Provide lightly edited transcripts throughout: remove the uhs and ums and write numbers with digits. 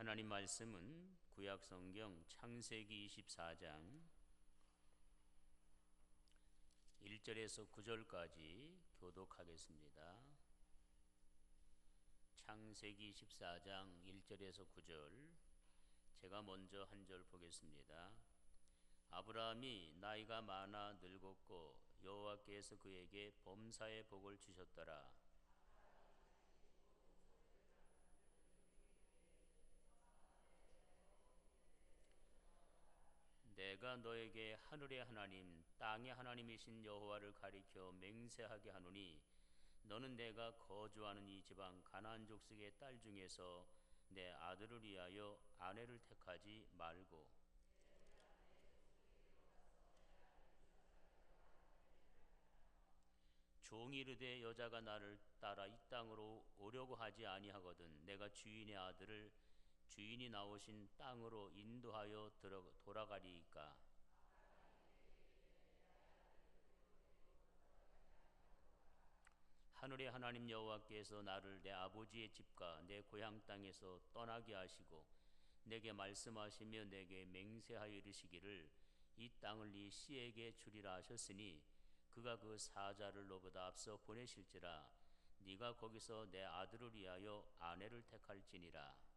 하나님 말씀은 구약 성경 창세기 24장 1절에서 9절까지 교독하겠습니다. 창세기 24장 1절에서 9절, 제가 먼저 한 절 보겠습니다. 아브라함이 나이가 많아 늙었고 여호와께서 그에게 범사의 복을 주셨더라. 내가 너에게 하늘의 하나님 땅의 하나님이신 여호와를 가리켜 맹세하게 하노니 너는 내가 거주하는 이 지방 가나안 족속의 딸 중에서 내 아들을 위하여 아내를 택하지 말고 종이 이르되 여자가 나를 따라 이 땅으로 오려고 하지 아니하거든 내가 주인의 아들을 주인이 나오신 땅으로 인도하여 돌아가리이까. 하늘의 하나님 여호와께서 나를 내 아버지의 집과 내 고향 땅에서 떠나게 하시고 내게 말씀하시며 내게 맹세하여 이르시기를 이 땅을 네 씨에게 주리라 하셨으니 그가 그 사자를 너보다 앞서 보내실지라 네가 거기서 내 아들을 위하여 아내를 택할지니라.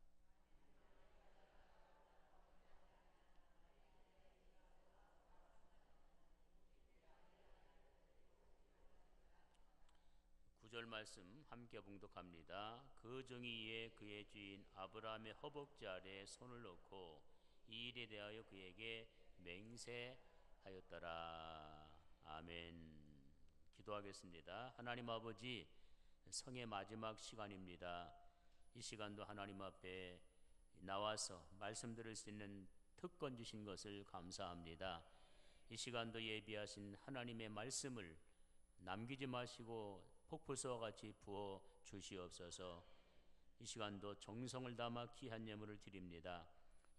구절 말씀 함께 봉독합니다. 그 종이 이에 그의 주인 아브라함의 허벅지 아래에 손을 놓고 이 일에 대하여 그에게 맹세하였더라. 아멘. 기도하겠습니다. 하나님 아버지, 성의 마지막 시간입니다. 이 시간도 하나님 앞에 나와서 말씀 들을 수 있는 특권 주신 것을 감사합니다. 이 시간도 예비하신 하나님의 말씀을 남기지 마시고 폭포수와 같이 부어 주시옵소서. 이 시간도 정성을 담아 귀한 예물을 드립니다.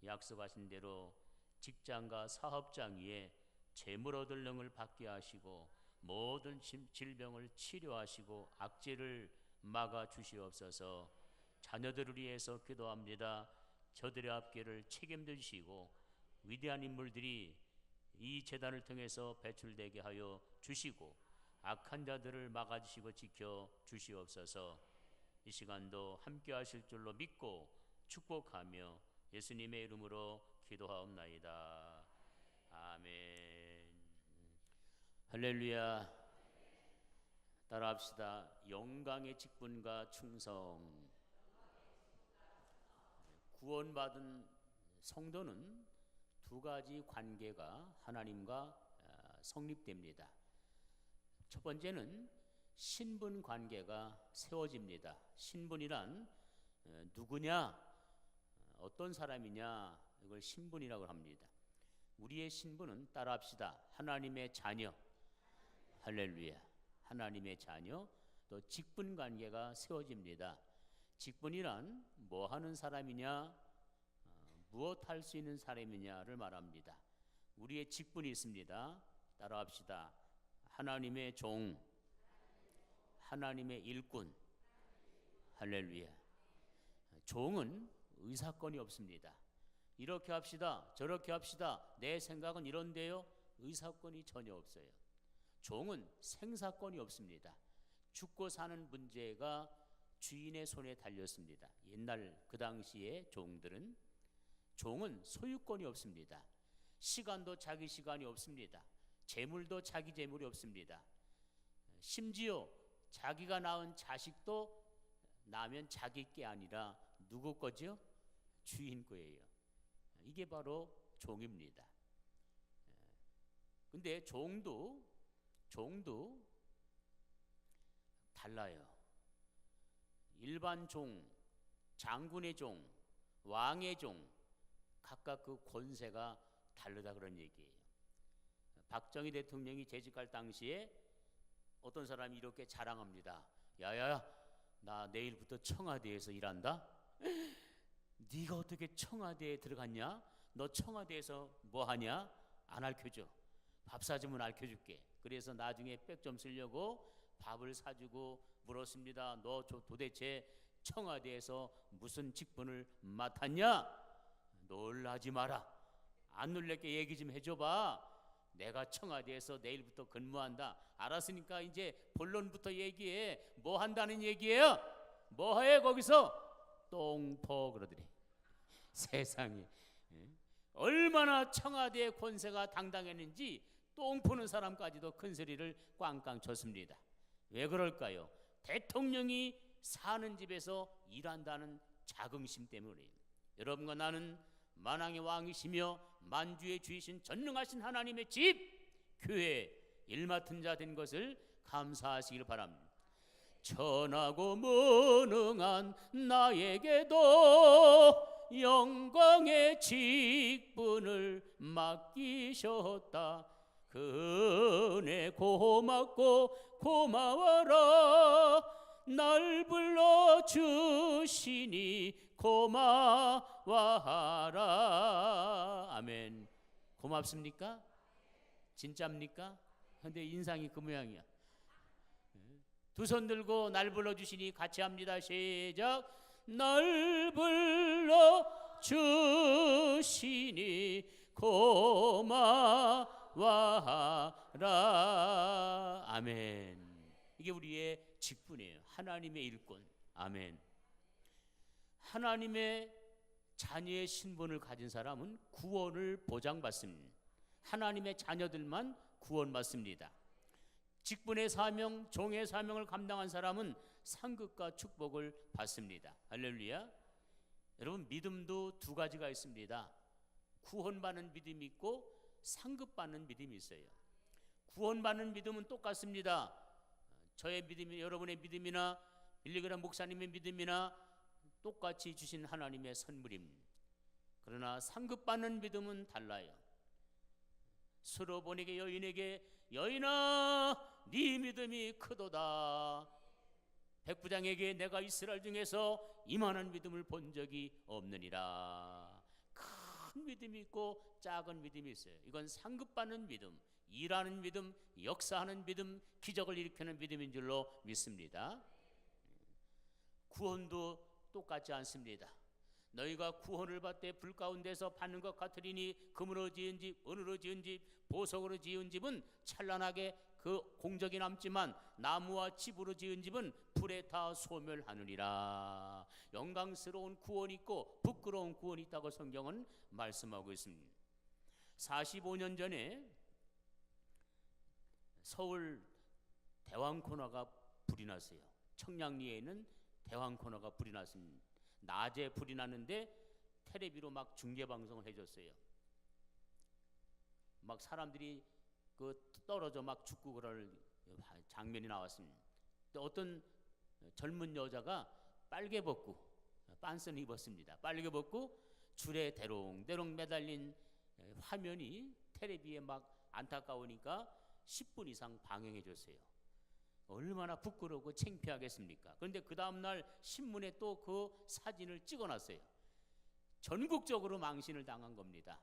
약속하신 대로 직장과 사업장 위에 재물 얻을 능을 받게 하시고 모든 질병을 치료하시고 악재를 막아 주시옵소서. 자녀들을 위해서 기도합니다. 저들의 앞길을 책임져 주시고 위대한 인물들이 이 재단을 통해서 배출되게 하여 주시고 악한 자들을 막아주시고 지켜주시옵소서. 이 시간도 함께 하실 줄로 믿고 축복하며 예수님의 이름으로 기도하옵나이다. 아멘. 할렐루야. 따라합시다. 영광의 직분과 충성. 구원받은 성도는 두 가지 관계가 하나님과 성립됩니다. 첫 번째는 신분 관계가 세워집니다. 신분이란 누구냐, 어떤 사람이냐, 이걸 신분이라고 합니다. 우리의 신분은 따라합시다. 하나님의 자녀. 할렐루야. 하나님의 자녀. 또 직분 관계가 세워집니다. 직분이란 뭐 하는 사람이냐, 무엇 할 수 있는 사람이냐를 말합니다. 우리의 직분이 있습니다. 따라합시다. 하나님의 종, 하나님의 일꾼. 할렐루야. 종은 의사권이 없습니다. 이렇게 합시다, 저렇게 합시다, 내 생각은 이런데요, 의사권이 전혀 없어요. 종은 생사권이 없습니다. 죽고 사는 문제가 주인의 손에 달렸습니다. 옛날 그 당시에 종은 소유권이 없습니다. 시간도 자기 시간이 없습니다. 재물도 자기 재물이 없습니다. 심지어 자기가 낳은 자식도 나면 자기 게 아니라 누구 거죠? 주인 거예요. 이게 바로 종입니다. 근데 종도 달라요. 일반 종, 장군의 종, 왕의 종, 각각 그 권세가 다르다 그런 얘기예요. 박정희 대통령이 재직할 당시에 어떤 사람이 이렇게 자랑합니다. 야야야, 나 내일부터 청와대에서 일한다. 네가 어떻게 청와대에 들어갔냐? 너 청와대에서 뭐 하냐? 안 알려줘. 밥 사주면 알려줄게. 그래서 나중에 백 좀 쓰려고 밥을 사주고 물었습니다. 너 도대체 청와대에서 무슨 직분을 맡았냐? 놀라지 마라. 안 놀랄게 얘기 좀 해줘봐. 내가 청와대에서 내일부터 근무한다. 알았으니까 이제 본론부터 얘기해. 뭐 한다는 얘기예요? 뭐 해 거기서? 똥포 그러더니. 세상에, 얼마나 청와대의 권세가 당당했는지 똥 푸는 사람까지도 큰 소리를 꽝꽝 쳤습니다. 왜 그럴까요? 대통령이 사는 집에서 일한다는 자긍심 때문이에요. 여러분과 나는 만왕의 왕이시며 만주의 주이신 전능하신 하나님의 집, 교회 일 맡은 자 된 것을 감사하시길 바랍니다. 천하고 무능한 나에게도 영광의 직분을 맡기셨다. 그 은혜 고맙고 고마워라. 날 불러주시니 고마워하라. 아멘. 고맙습니까? 진짜입니까? 근데 인상이 그 모양이야. 두 손 들고 날 불러주시니 같이 합니다. 시작. 날 불러주시니 고마워하라. 아멘. 이게 우리의 직분이에요. 하나님의 일꾼. 아멘. 하나님의 자녀의 신분을 가진 사람은 구원을 보장받습니다. 하나님의 자녀들만 구원받습니다. 직분의 사명, 종의 사명을 감당한 사람은 상급과 축복을 받습니다. 할렐루야. 여러분, 믿음도 두 가지가 있습니다. 구원받는 믿음이 있고 상급받는 믿음이 있어요. 구원받는 믿음은 똑같습니다. 저의 믿음이, 여러분의 믿음이나 빌리그람 목사님의 믿음이나 똑같이 주신 하나님의 선물입니다. 그러나 상급받는 믿음은 달라요. 수로보니게 여인에게 여인아 네 믿음이 크도다. 백부장에게 내가 이스라엘 중에서 이만한 믿음을 본 적이 없느니라. 큰 믿음이 있고 작은 믿음이 있어요. 이건 상급받는 믿음, 일하는 믿음, 역사하는 믿음, 기적을 일으키는 믿음인 줄로 믿습니다. 구원도 똑같지 않습니다. 너희가 구원을 받되 불 가운데서 받는 것 같으리니 금으로 지은 집, 은으로 지은 집, 보석으로 지은 집은 찬란하게 그 공적이 남지만 나무와 집으로 지은 집은 불에 다 소멸하느니라. 영광스러운 구원이 있고 부끄러운 구원이 있다고 성경은 말씀하고 있습니다. 45년 전에 서울 대왕코너가 불이 났어요. 청량리에 있는 대왕코너가 불이 났습니다. 낮에 불이 났는데 텔레비로 막 중계방송을 해줬어요. 막 사람들이 그 떨어져 막 죽고 그럴 장면이 나왔습니다. 어떤 젊은 여자가 빨개 벗고 빤스를 입었습니다. 빨개 벗고 줄에 대롱대롱 매달린 화면이 텔레비에 막 안타까우니까 10분 이상 방영해 줬어요. 얼마나 부끄러우고 창피하겠습니까? 그런데 그 다음날 신문에 또 그 사진을 찍어놨어요. 전국적으로 망신을 당한 겁니다.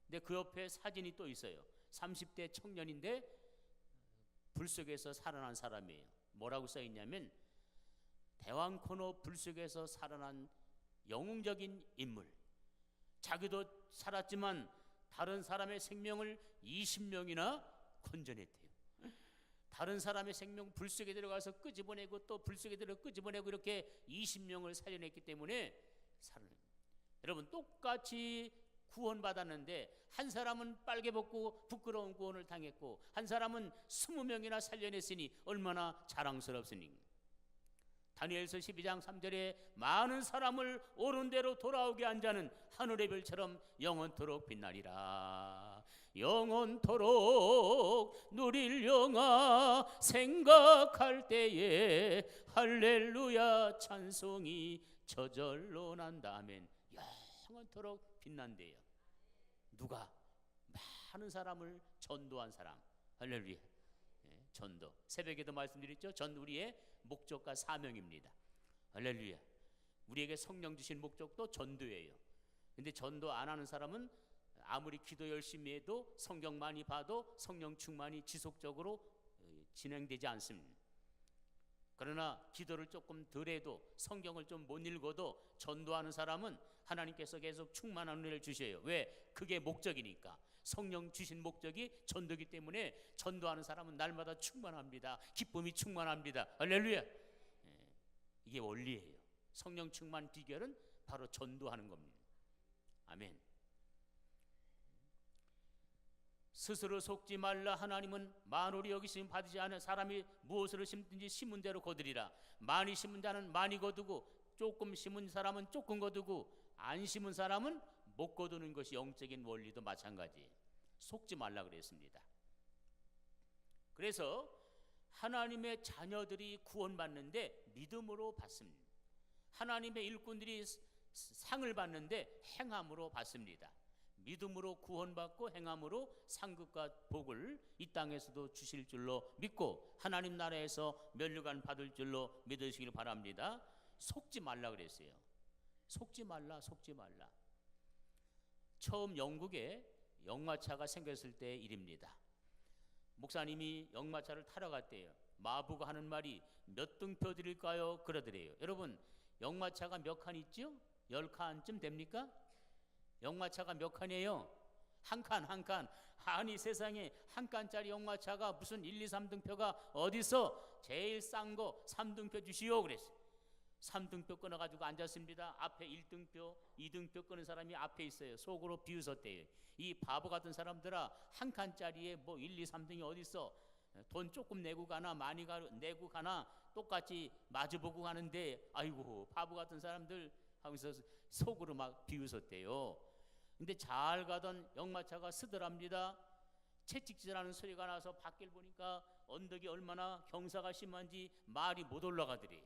근데 그 옆에 사진이 또 있어요. 30대 청년인데 불 속에서 살아난 사람이에요. 뭐라고 써있냐면 대왕코너 불 속에서 살아난 영웅적인 인물. 자기도 살았지만 다른 사람의 생명을 20명이나 건져냈대요. 다른 사람의 생명 불 속에 들어가서 끄집어내고 또 불 속에 들어 끄집어내고 이렇게 20명을 살려냈기 때문에 여러분 똑같이 구원받았는데 한 사람은 빨개 벗고 부끄러운 구원을 당했고 한 사람은 20명이나 살려냈으니 얼마나 자랑스럽습니까? 다니엘서 12장 3절에 많은 사람을 옳은 대로 돌아오게 한 자는 하늘의 별처럼 영원토록 빛나리라. 영원토록 누릴 영화 생각할 때에 할렐루야 찬송이 저절로 난다. 아멘. 영원토록 빛난대요. 누가? 많은 사람을 전도한 사람. 할렐루야. 전도. 새벽에도 말씀드렸죠. 전 우리의 목적과 사명입니다. 할렐루야. 우리에게 성령 주신 목적도 전도예요. 근데 전도 안 하는 사람은 아무리 기도 열심히 해도 성경 많이 봐도 성령 충만이 지속적으로 진행되지 않습니다. 그러나 기도를 조금 덜 해도 성경을 좀 못 읽어도 전도하는 사람은 하나님께서 계속 충만한 은혜를 주셔요. 왜? 그게 목적이니까. 성령 주신 목적이 전도기 때문에 전도하는 사람은 날마다 충만합니다. 기쁨이 충만합니다. 할렐루야. 이게 원리예요. 성령 충만 비결은 바로 전도하는 겁니다. 아멘. 스스로 속지 말라. 하나님은 만홀히 여기심 받지 않은 사람이 무엇을 심든지 심은 대로 거두리라. 많이 심은 자는 많이 거두고 조금 심은 사람은 조금 거두고 안 심은 사람은 못 거두는 것이 영적인 원리도 마찬가지예요. 속지 말라 그랬습니다. 그래서 하나님의 자녀들이 구원받는데 믿음으로 받습니다. 하나님의 일꾼들이 상을 받는데 행함으로 받습니다. 믿음으로 구원받고 행함으로 상급과 복을 이 땅에서도 주실 줄로 믿고 하나님 나라에서 면류관 받을 줄로 믿으시길 바랍니다. 속지 말라 그랬어요. 속지 말라, 속지 말라. 처음 영국에 역마차가 생겼을 때의 일입니다. 목사님이 역마차를 타러 갔대요. 마부가 하는 말이 몇 등표 드릴까요? 그러더래요. 여러분, 역마차가 몇 칸 있죠? 10칸쯤 됩니까? 역마차가 몇 칸이에요? 한 칸, 한 칸. 아니 세상에 한 칸짜리 역마차가 무슨 1, 2, 3등표가 어디서? 제일 싼 거 3등표 주시오 그랬어요. 3등표 끊어가지고 앉았습니다. 앞에 1등표, 2등표 끊은 사람이 앞에 있어요. 속으로 비웃었대요. 이 바보 같은 사람들아, 한 칸짜리에 뭐 1, 2, 3등이 어딨어? 돈 조금 내고 가나 많이 내고 가나 똑같이 마주보고 가는데 아이고 바보 같은 사람들 하면서 속으로 막 비웃었대요. 근데 잘 가던 역마차가 스들합니다. 채찍질하는 소리가 나서 밖을 보니까 언덕이 얼마나 경사가 심한지 말이 못 올라가더래.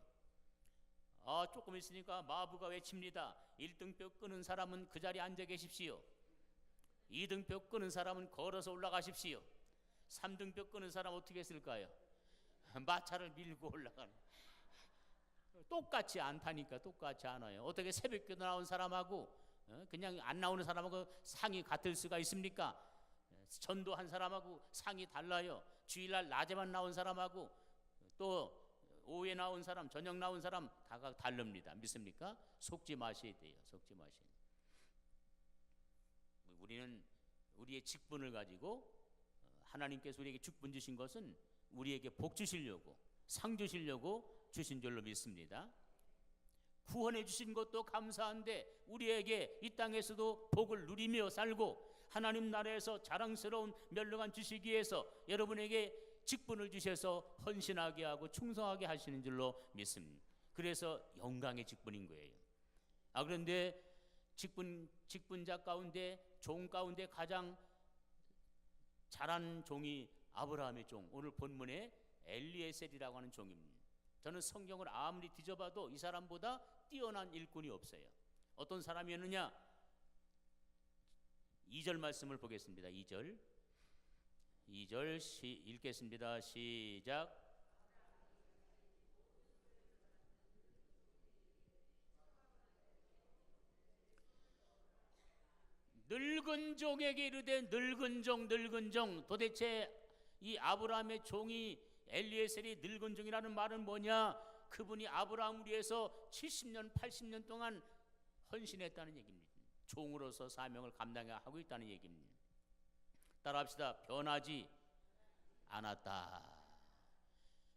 조금 있으니까 마부가 외칩니다. 1등표 끄는 사람은 그 자리에 앉아 계십시오. 2등표 끄는 사람은 걸어서 올라가십시오. 3등표 끄는 사람 어떻게 했을까요? 마차를 밀고 올라가는. 똑같이 안 타니까 똑같이 안 와요. 어떻게 새벽에 나온 사람하고 그냥 안 나오는 사람하고 상이 같을 수가 있습니까? 전도한 사람하고 상이 달라요. 주일날 낮에만 나온 사람하고 또 오후에 나온 사람, 저녁 나온 사람 다 다릅니다. 믿습니까? 속지 마셔야 돼요. 속지 마셔야 돼요. 우리는 우리의 직분을 가지고 하나님께서 우리에게 직분 주신 것은 우리에게 복 주시려고, 상 주시려고 주신 줄로 믿습니다. 구원해 주신 것도 감사한데 우리에게 이 땅에서도 복을 누리며 살고 하나님 나라에서 자랑스러운 멸류관 주시기 위해서 여러분에게 직분을 주셔서 헌신하게 하고 충성하게 하시는 줄로 믿습니다. 그래서 영광의 직분인 거예요. 그런데 직분자 가운데 종 가운데 가장 잘한 종이 아브라함의 종, 오늘 본문에 엘리에셀이라고 하는 종입니다. 저는 성경을 아무리 뒤져봐도 이 사람보다 뛰어난 일꾼이 없어요. 어떤 사람이었느냐? 2절 말씀을 보겠습니다. 2절 읽겠습니다. 시작. 늙은 종에게 이르되 늙은 종 도대체 이 아브라함의 종이 엘리에셀이 늙은 종이라는 말은 뭐냐? 그분이 아브라함을 위해서 70년 80년 동안 헌신했다는 얘기입니다. 종으로서 사명을 감당하고 있다는 얘기입니다. 따라합시다. 변하지 않았다.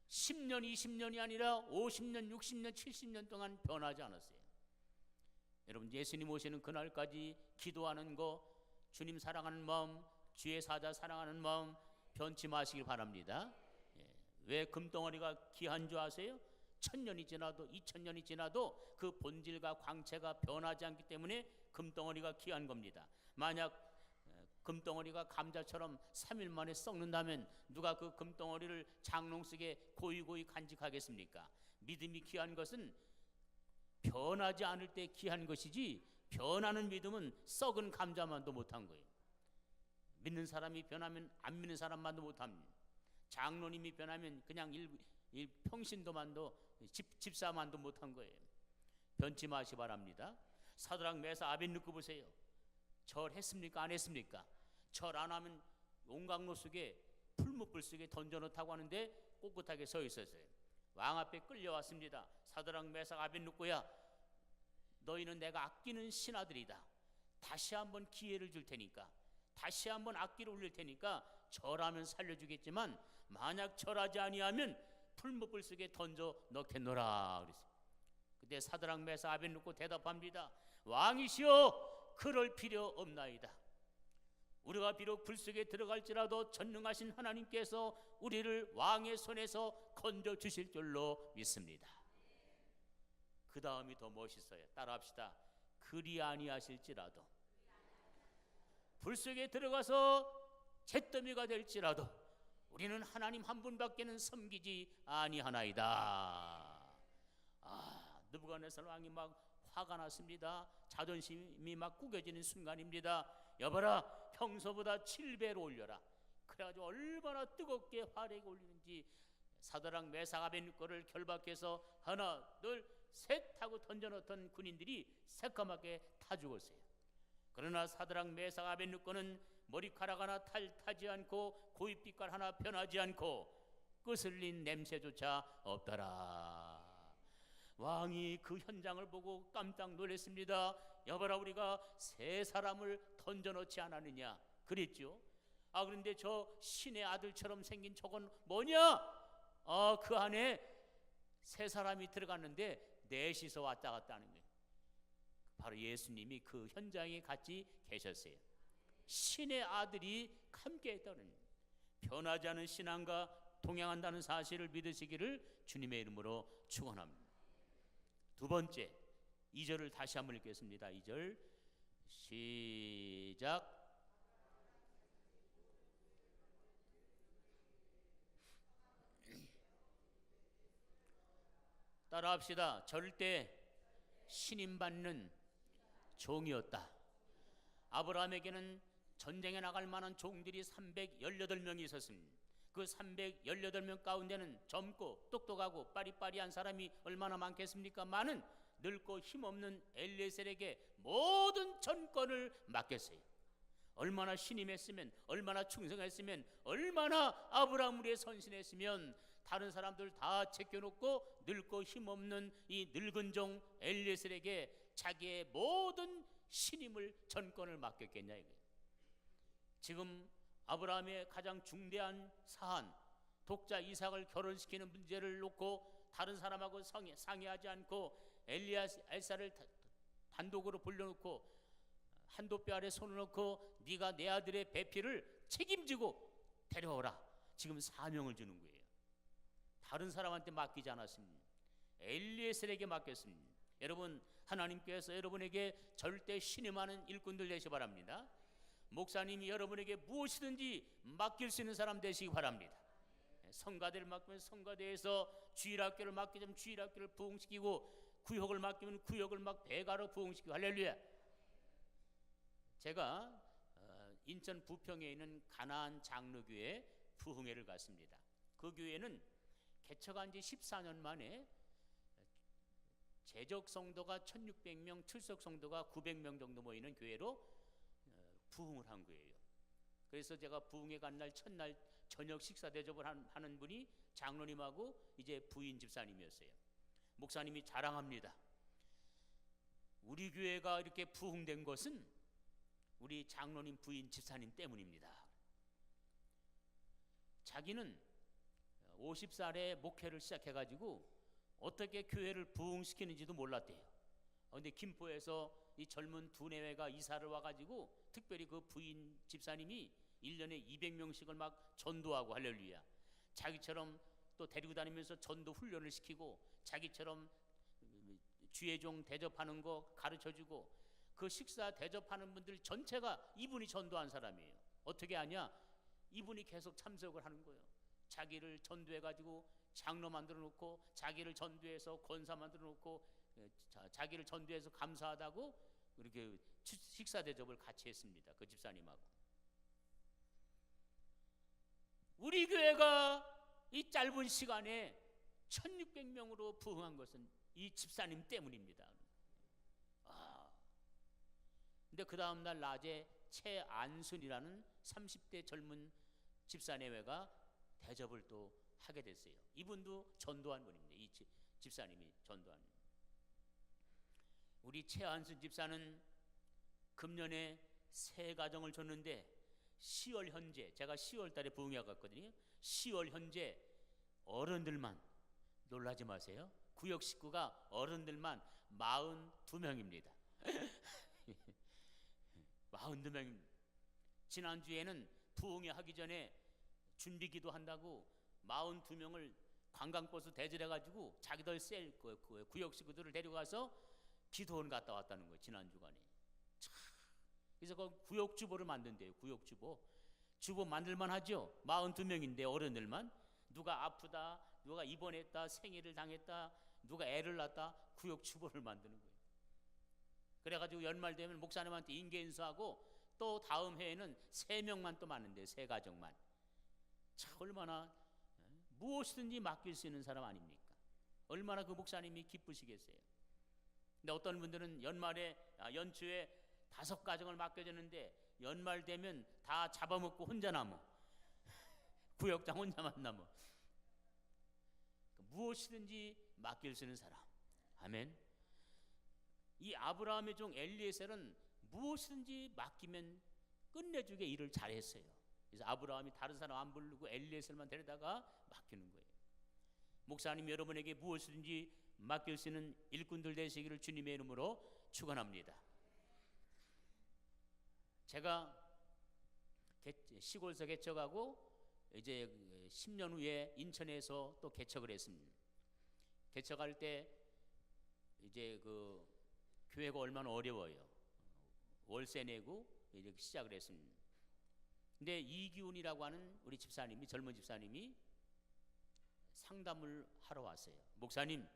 10년 20년이 아니라 50년 60년 70년 동안 변하지 않았어요. 여러분 예수님 오시는 그날까지 기도하는 거, 주님 사랑하는 마음, 주의 사자 사랑하는 마음 변치 마시길 바랍니다. 왜 금덩어리가 귀한 줄 아세요? 1000년이 지나도 2000년이 지나도 그 본질과 광채가 변하지 않기 때문에 금덩어리가 귀한 겁니다. 만약 금덩어리가 감자처럼 3일 만에 썩는다면 누가 그 금덩어리를 장롱 속에 고이고이 간직하겠습니까? 믿음이 귀한 것은 변하지 않을 때 귀한 것이지 변하는 믿음은 썩은 감자만도 못한 거예요. 믿는 사람이 변하면 안 믿는 사람만도 못합니다. 장로님이 변하면 그냥 평신도만도 집사만도 못한 거예요. 변치 마시 바랍니다. 사드락 메사 아벳느고 보세요. 절했습니까? 안 했습니까? 절 안 하면 용광로 속에 풀무불 속에 던져놓다고 하는데 꼿꼿하게 서 있었어요. 왕 앞에 끌려왔습니다. 사드락 메삭 아벳느고야, 너희는 내가 아끼는 신하들이다. 다시 한번 기회를 줄 테니까, 다시 한번 악기를 울릴 테니까 절하면 살려주겠지만 만약 절하지 아니하면 풀무불 속에 던져 넣겠노라 그랬어요. 그때 사드락 메삭 아벳느고 대답합니다. 왕이시여, 그럴 필요 없나이다. 우리가 비록 불 속에 들어갈지라도 전능하신 하나님께서 우리를 왕의 손에서 건져 주실 줄로 믿습니다. 그 다음이 더 멋있어요. 따라합시다. 그리 아니하실지라도, 불 속에 들어가서 잿더미가 될지라도 우리는 하나님 한 분밖에는 섬기지 아니하나이다. 느부갓네살 왕이 막 화가 났습니다. 자존심이 막 구겨지는 순간입니다. 여봐라, 평소보다 7배로 올려라. 그래가지고 얼마나 뜨겁게 화력이 올리는지 사드락 메삭 아벳느고를 결박해서 하나 둘 셋 하고 던져넣던 군인들이 새까맣게 타 죽었어요. 그러나 사드락 메삭 아벳느고는 머리카락 하나 타지 않고 고윗빛깔 하나 변하지 않고 끄슬린 냄새조차 없더라. 왕이 그 현장을 보고 깜짝 놀랐습니다. 여봐라, 우리가 세 사람을 던져넣지 않았느냐 그랬죠. 그런데 저 신의 아들처럼 생긴 저건 뭐냐? 그 안에 세 사람이 들어갔는데 넷이서 왔다 갔다 하는 거예요. 바로 예수님이 그 현장에 같이 계셨어요. 신의 아들이 함께 했다는, 변하지 않은 신앙과 동행한다는 사실을 믿으시기를 주님의 이름으로 축원합니다. 두 번째, 2절을 다시 한번 읽겠습니다. 2절 시작. 따라합시다. 절대 신임받는 종이었다. 아브라함에게는 전쟁에 나갈 만한 종들이 318명이 있었습니다. 그 318명 가운데는 젊고 똑똑하고 빠리빠리한 사람이 얼마나 많겠습니까? 많은 늙고 힘없는 엘리에셀에게 모든 전권을 맡겼어요. 얼마나 신임했으면, 얼마나 충성했으면, 얼마나 아브라함 위에 선신했으면 다른 사람들 다 제껴놓고 늙고 힘없는 이 늙은 종 엘리에셀에게 자기의 모든 신임을, 전권을 맡겼겠냐 이거예요. 지금 아브라함의 가장 중대한 사안, 독자 이삭을 결혼시키는 문제를 놓고 다른 사람하고 상의하지 않고 엘사를 단독으로 불러놓고 한도뼈 아래 손을 놓고 네가 내 아들의 배필을 책임지고 데려오라, 지금 사명을 주는 거예요. 다른 사람한테 맡기지 않았습니다. 엘리에셀에게 맡겼습니다. 여러분, 하나님께서 여러분에게 절대 신임하는 일꾼들 되시기 바랍니다. 목사님이 여러분에게 무엇이든지 맡길 수 있는 사람 되시기 바랍니다. 성가대를 맡기면 성가대에서 주일학교를 맡기면 주일학교를 부흥시키고, 구역을 맡기면 구역을 막 배가로 부흥시키고, 할렐루야. 제가 인천 부평에 있는 가나안 장로교회 부흥회를 갔습니다. 그 교회는 개척한 지 14년 만에 재적 성도가 1600명, 출석 성도가 900명 정도 모이는 교회로 부흥을 한 거예요. 그래서 제가 부흥회 간 날 첫날 저녁 식사 대접을 하는 분이 장로님하고 이제 부인 집사님이었어요. 목사님이 자랑합니다. 우리 교회가 이렇게 부흥된 것은 우리 장로님 부인 집사님 때문입니다. 자기는 50살에 목회를 시작해가지고 어떻게 교회를 부흥시키는지도 몰랐대요. 그런데 김포에서 이 젊은 두뇌회가 이사를 와가지고 특별히 그 부인 집사님이 1년에 200명씩을 막 전도하고, 할렐루야. 자기처럼 또 데리고 다니면서 전도 훈련을 시키고, 자기처럼 주의 종 대접하는 거 가르쳐주고, 그 식사 대접하는 분들 전체가 이분이 전도한 사람이에요. 어떻게 하냐? 이분이 계속 참석을 하는 거예요. 자기를 전도해가지고 장로 만들어 놓고, 자기를 전도해서 권사 만들어 놓고, 자기를 전도해서 감사하다고 이렇게 식사 대접을 같이 했습니다. 그 집사님하고. 우리 교회가 이 짧은 시간에 1600명으로 부흥한 것은 이 집사님 때문입니다. 근데 그 다음날 낮에 최안순이라는 30대 젊은 집사내외가 대접을 또 하게 됐어요. 이분도 전도한 분입니다. 이 집사님이 전도한 분. 우리 최한순 집사는 금년에 새 가정을 줬는데 10월 현재, 제가 10월 달에 부흥회 갔거든요. 10월 현재 어른들만, 놀라지 마세요, 구역 식구가 어른들만 42명입니다. 42명입니다. 지난주에는 부흥회 하기 전에 준비기도 한다고 42명을 관광버스 대절해가지고 자기들 셀 구역 식구들을 데려가서 기도원 갔다 왔다는 거예요. 지난주간에. 그래서 그 구역주보를 만든대요. 구역주보. 주보 만들만 하죠. 42명인데 어른들만. 누가 아프다, 누가 입원했다, 생일을 당했다, 누가 애를 낳았다, 구역주보를 만드는 거예요. 그래가지고 연말 되면 목사님한테 인계인수하고 또 다음 해에는 3명만 또 맞는데, 3가정만. 참 얼마나 무엇이든지 맡길 수 있는 사람 아닙니까? 얼마나 그 목사님이 기쁘시겠어요. 근데 어떤 분들은 연초에 5가정을 맡겨줬는데 연말 되면 다 잡아먹고 혼자 남어. 구역장 혼자만 남어. 무엇이든지 맡길 수 있는 사람. 아멘. 이 아브라함의 종 엘리에셀은 무엇이든지 맡기면 끝내주게 일을 잘했어요. 그래서 아브라함이 다른 사람 안 부르고 엘리에셀만 데려다가 맡기는 거예요. 목사님 여러분에게 무엇이든지 맡길 수 있는 일꾼들 되시기를 주님의 이름으로 축원합니다. 제가 시골에서 개척하고 이제 10년 후에 인천에서 또 개척을 했습니다. 개척할 때 이제 그 교회가 얼마나 어려워요. 월세 내고 이렇게 시작을 했습니다. 근데 이기훈이라고 하는 우리 집사님이, 젊은 집사님이 상담을 하러 왔어요. 목사님,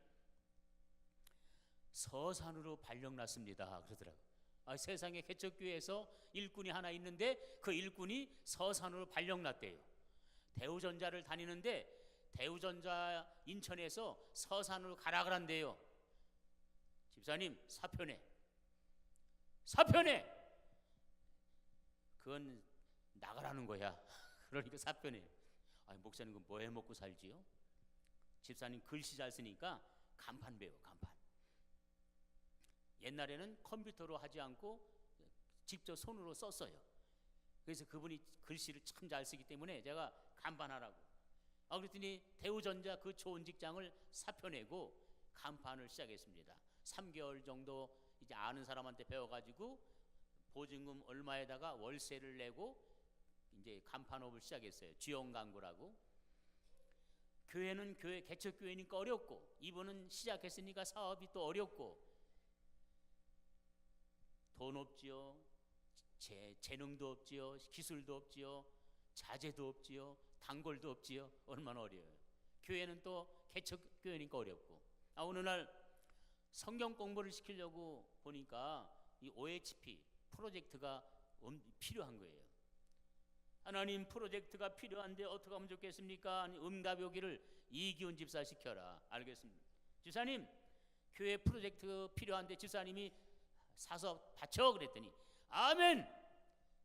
서산으로 발령났습니다. 그러더라고요. 세상에 개척교회에서 일꾼이 하나 있는데 그 일꾼이 서산으로 발령났대요. 대우전자를 다니는데 대우전자 인천에서 서산으로 가라 그란대요. 집사님, 사표내. 그건 나가라는 거야. 그러니까 사표내. 목사님 그럼 뭐 해먹고 살지요? 집사님 글씨 잘 쓰니까 간판 배워, 간판. 옛날에는 컴퓨터로 하지 않고 직접 손으로 썼어요. 그래서 그분이 글씨를 참 잘 쓰기 때문에 제가 간판하라고. 그랬더니 대우전자 그 좋은 직장을 사표내고 간판을 시작했습니다. 3개월 정도 이제 아는 사람한테 배워가지고 보증금 얼마에다가 월세를 내고 이제 간판업을 시작했어요. 주영광구라고. 교회는 개척교회니까 어렵고, 이분은 시작했으니까 사업이 또 어렵고, 돈 없지요, 재능도 없지요, 기술도 없지요, 자재도 없지요, 단골도 없지요. 얼마나 어려워요. 교회는 또 개척교회니까 어렵고. 어느 날 성경 공부를 시키려고 보니까 이 OHP 프로젝트가 필요한 거예요. 하나님, 프로젝트가 필요한데 어떻게 하면 좋겠습니까? 응답이 오기를 이기훈 집사 시켜라. 알겠습니다. 집사님, 교회 프로젝트 필요한데 집사님이 사서 바쳐. 그랬더니 아멘.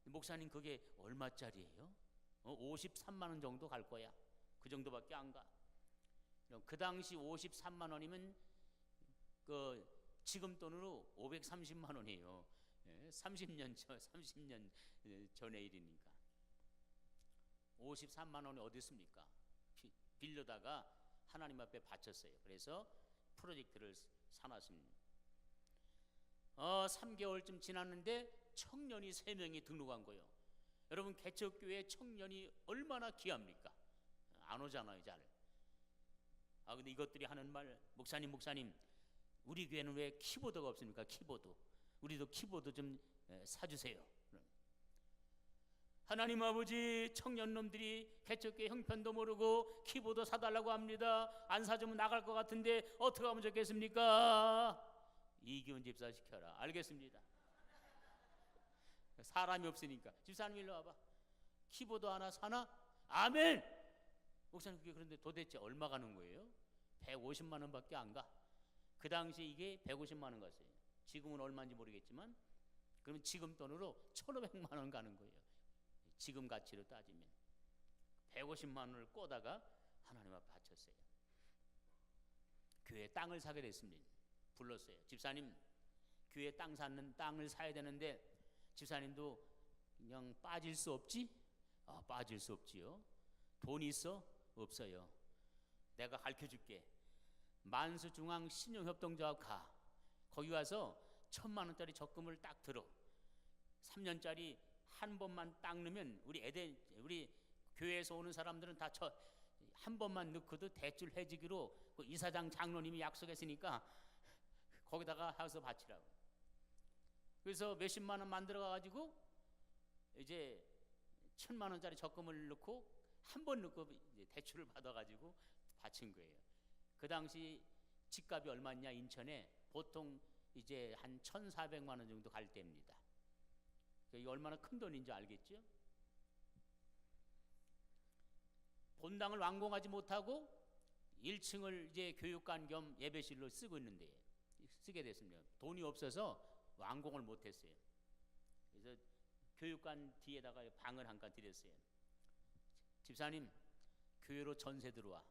목사님, 그게 얼마짜리예요? 53만 원 정도 갈 거야. 그 정도밖에 안 가. 그 당시 53만 원이면 지금 돈으로 530만 원이에요. 30년 전의 일이니까. 53만 원이 어디 있습니까? 빌려다가 하나님 앞에 바쳤어요. 그래서 프로젝트를 사놨습니다. 3개월쯤 지났는데 청년이 3명이 등록한 거예요. 여러분, 개척교회 청년이 얼마나 귀합니까? 안 오잖아요, 잘. 근데 이것들이 하는 말, 목사님, 우리 교회는 왜 키보드가 없습니까? 키보드. 우리도 키보드 좀 사주세요. 하나님 아버지, 청년놈들이 개척교회 형편도 모르고 키보드 사달라고 합니다. 안 사주면 나갈 것 같은데 어떻게 하면 좋겠습니까? 이기훈 집사 시켜라. 알겠습니다. 사람이 없으니까. 집사님 일로 와봐. 키보드 하나 사나? 아멘. 목사님, 그게 그런데 도대체 얼마 가는 거예요? 150만 원밖에 안 가. 그 당시 이게 150만 원 갔어요. 지금은 얼마인지 모르겠지만, 그러면 지금 돈으로 1,500만 원 가는 거예요. 지금 가치로 따지면 150만 원을 꼬다가 하나님 앞에 바쳤어요. 교회 땅을 사게 됐습니다. 불렀어요. 집사님, 교회 땅을 사야 되는데 집사님도 그냥 빠질 수 없지? 빠질 수 없지요. 돈 있어? 없어요. 내가 가르쳐줄게. 만수중앙신용협동조합 가. 거기 가서 1,000만 원짜리 적금을 딱 들어. 3년짜리 한 번만 딱 넣으면 우리 교회에서 오는 사람들은 다 한 번만 넣고도 대출 해주기로 그 이사장 장로님이 약속했으니까 거기다가 해서 바치라고. 그래서 몇십만 원 만들어 가지고 이제 1,000만 원짜리 적금을 넣고 한 번 넣고 이제 대출을 받아 가지고 바친 거예요. 그 당시 집값이 얼마냐 인천에 보통 이제 한 1,400만 원 정도 갈 때입니다. 이게 얼마나 큰 돈인지 알겠죠? 본당을 완공하지 못하고 1층을 이제 교육관 겸 예배실로 쓰게 됐습니다. 돈이 없어서 완공을 못했어요. 그래서 교육관 뒤에다가 방을 한 칸 드렸어요. 집사님, 교회로 전세 들어와.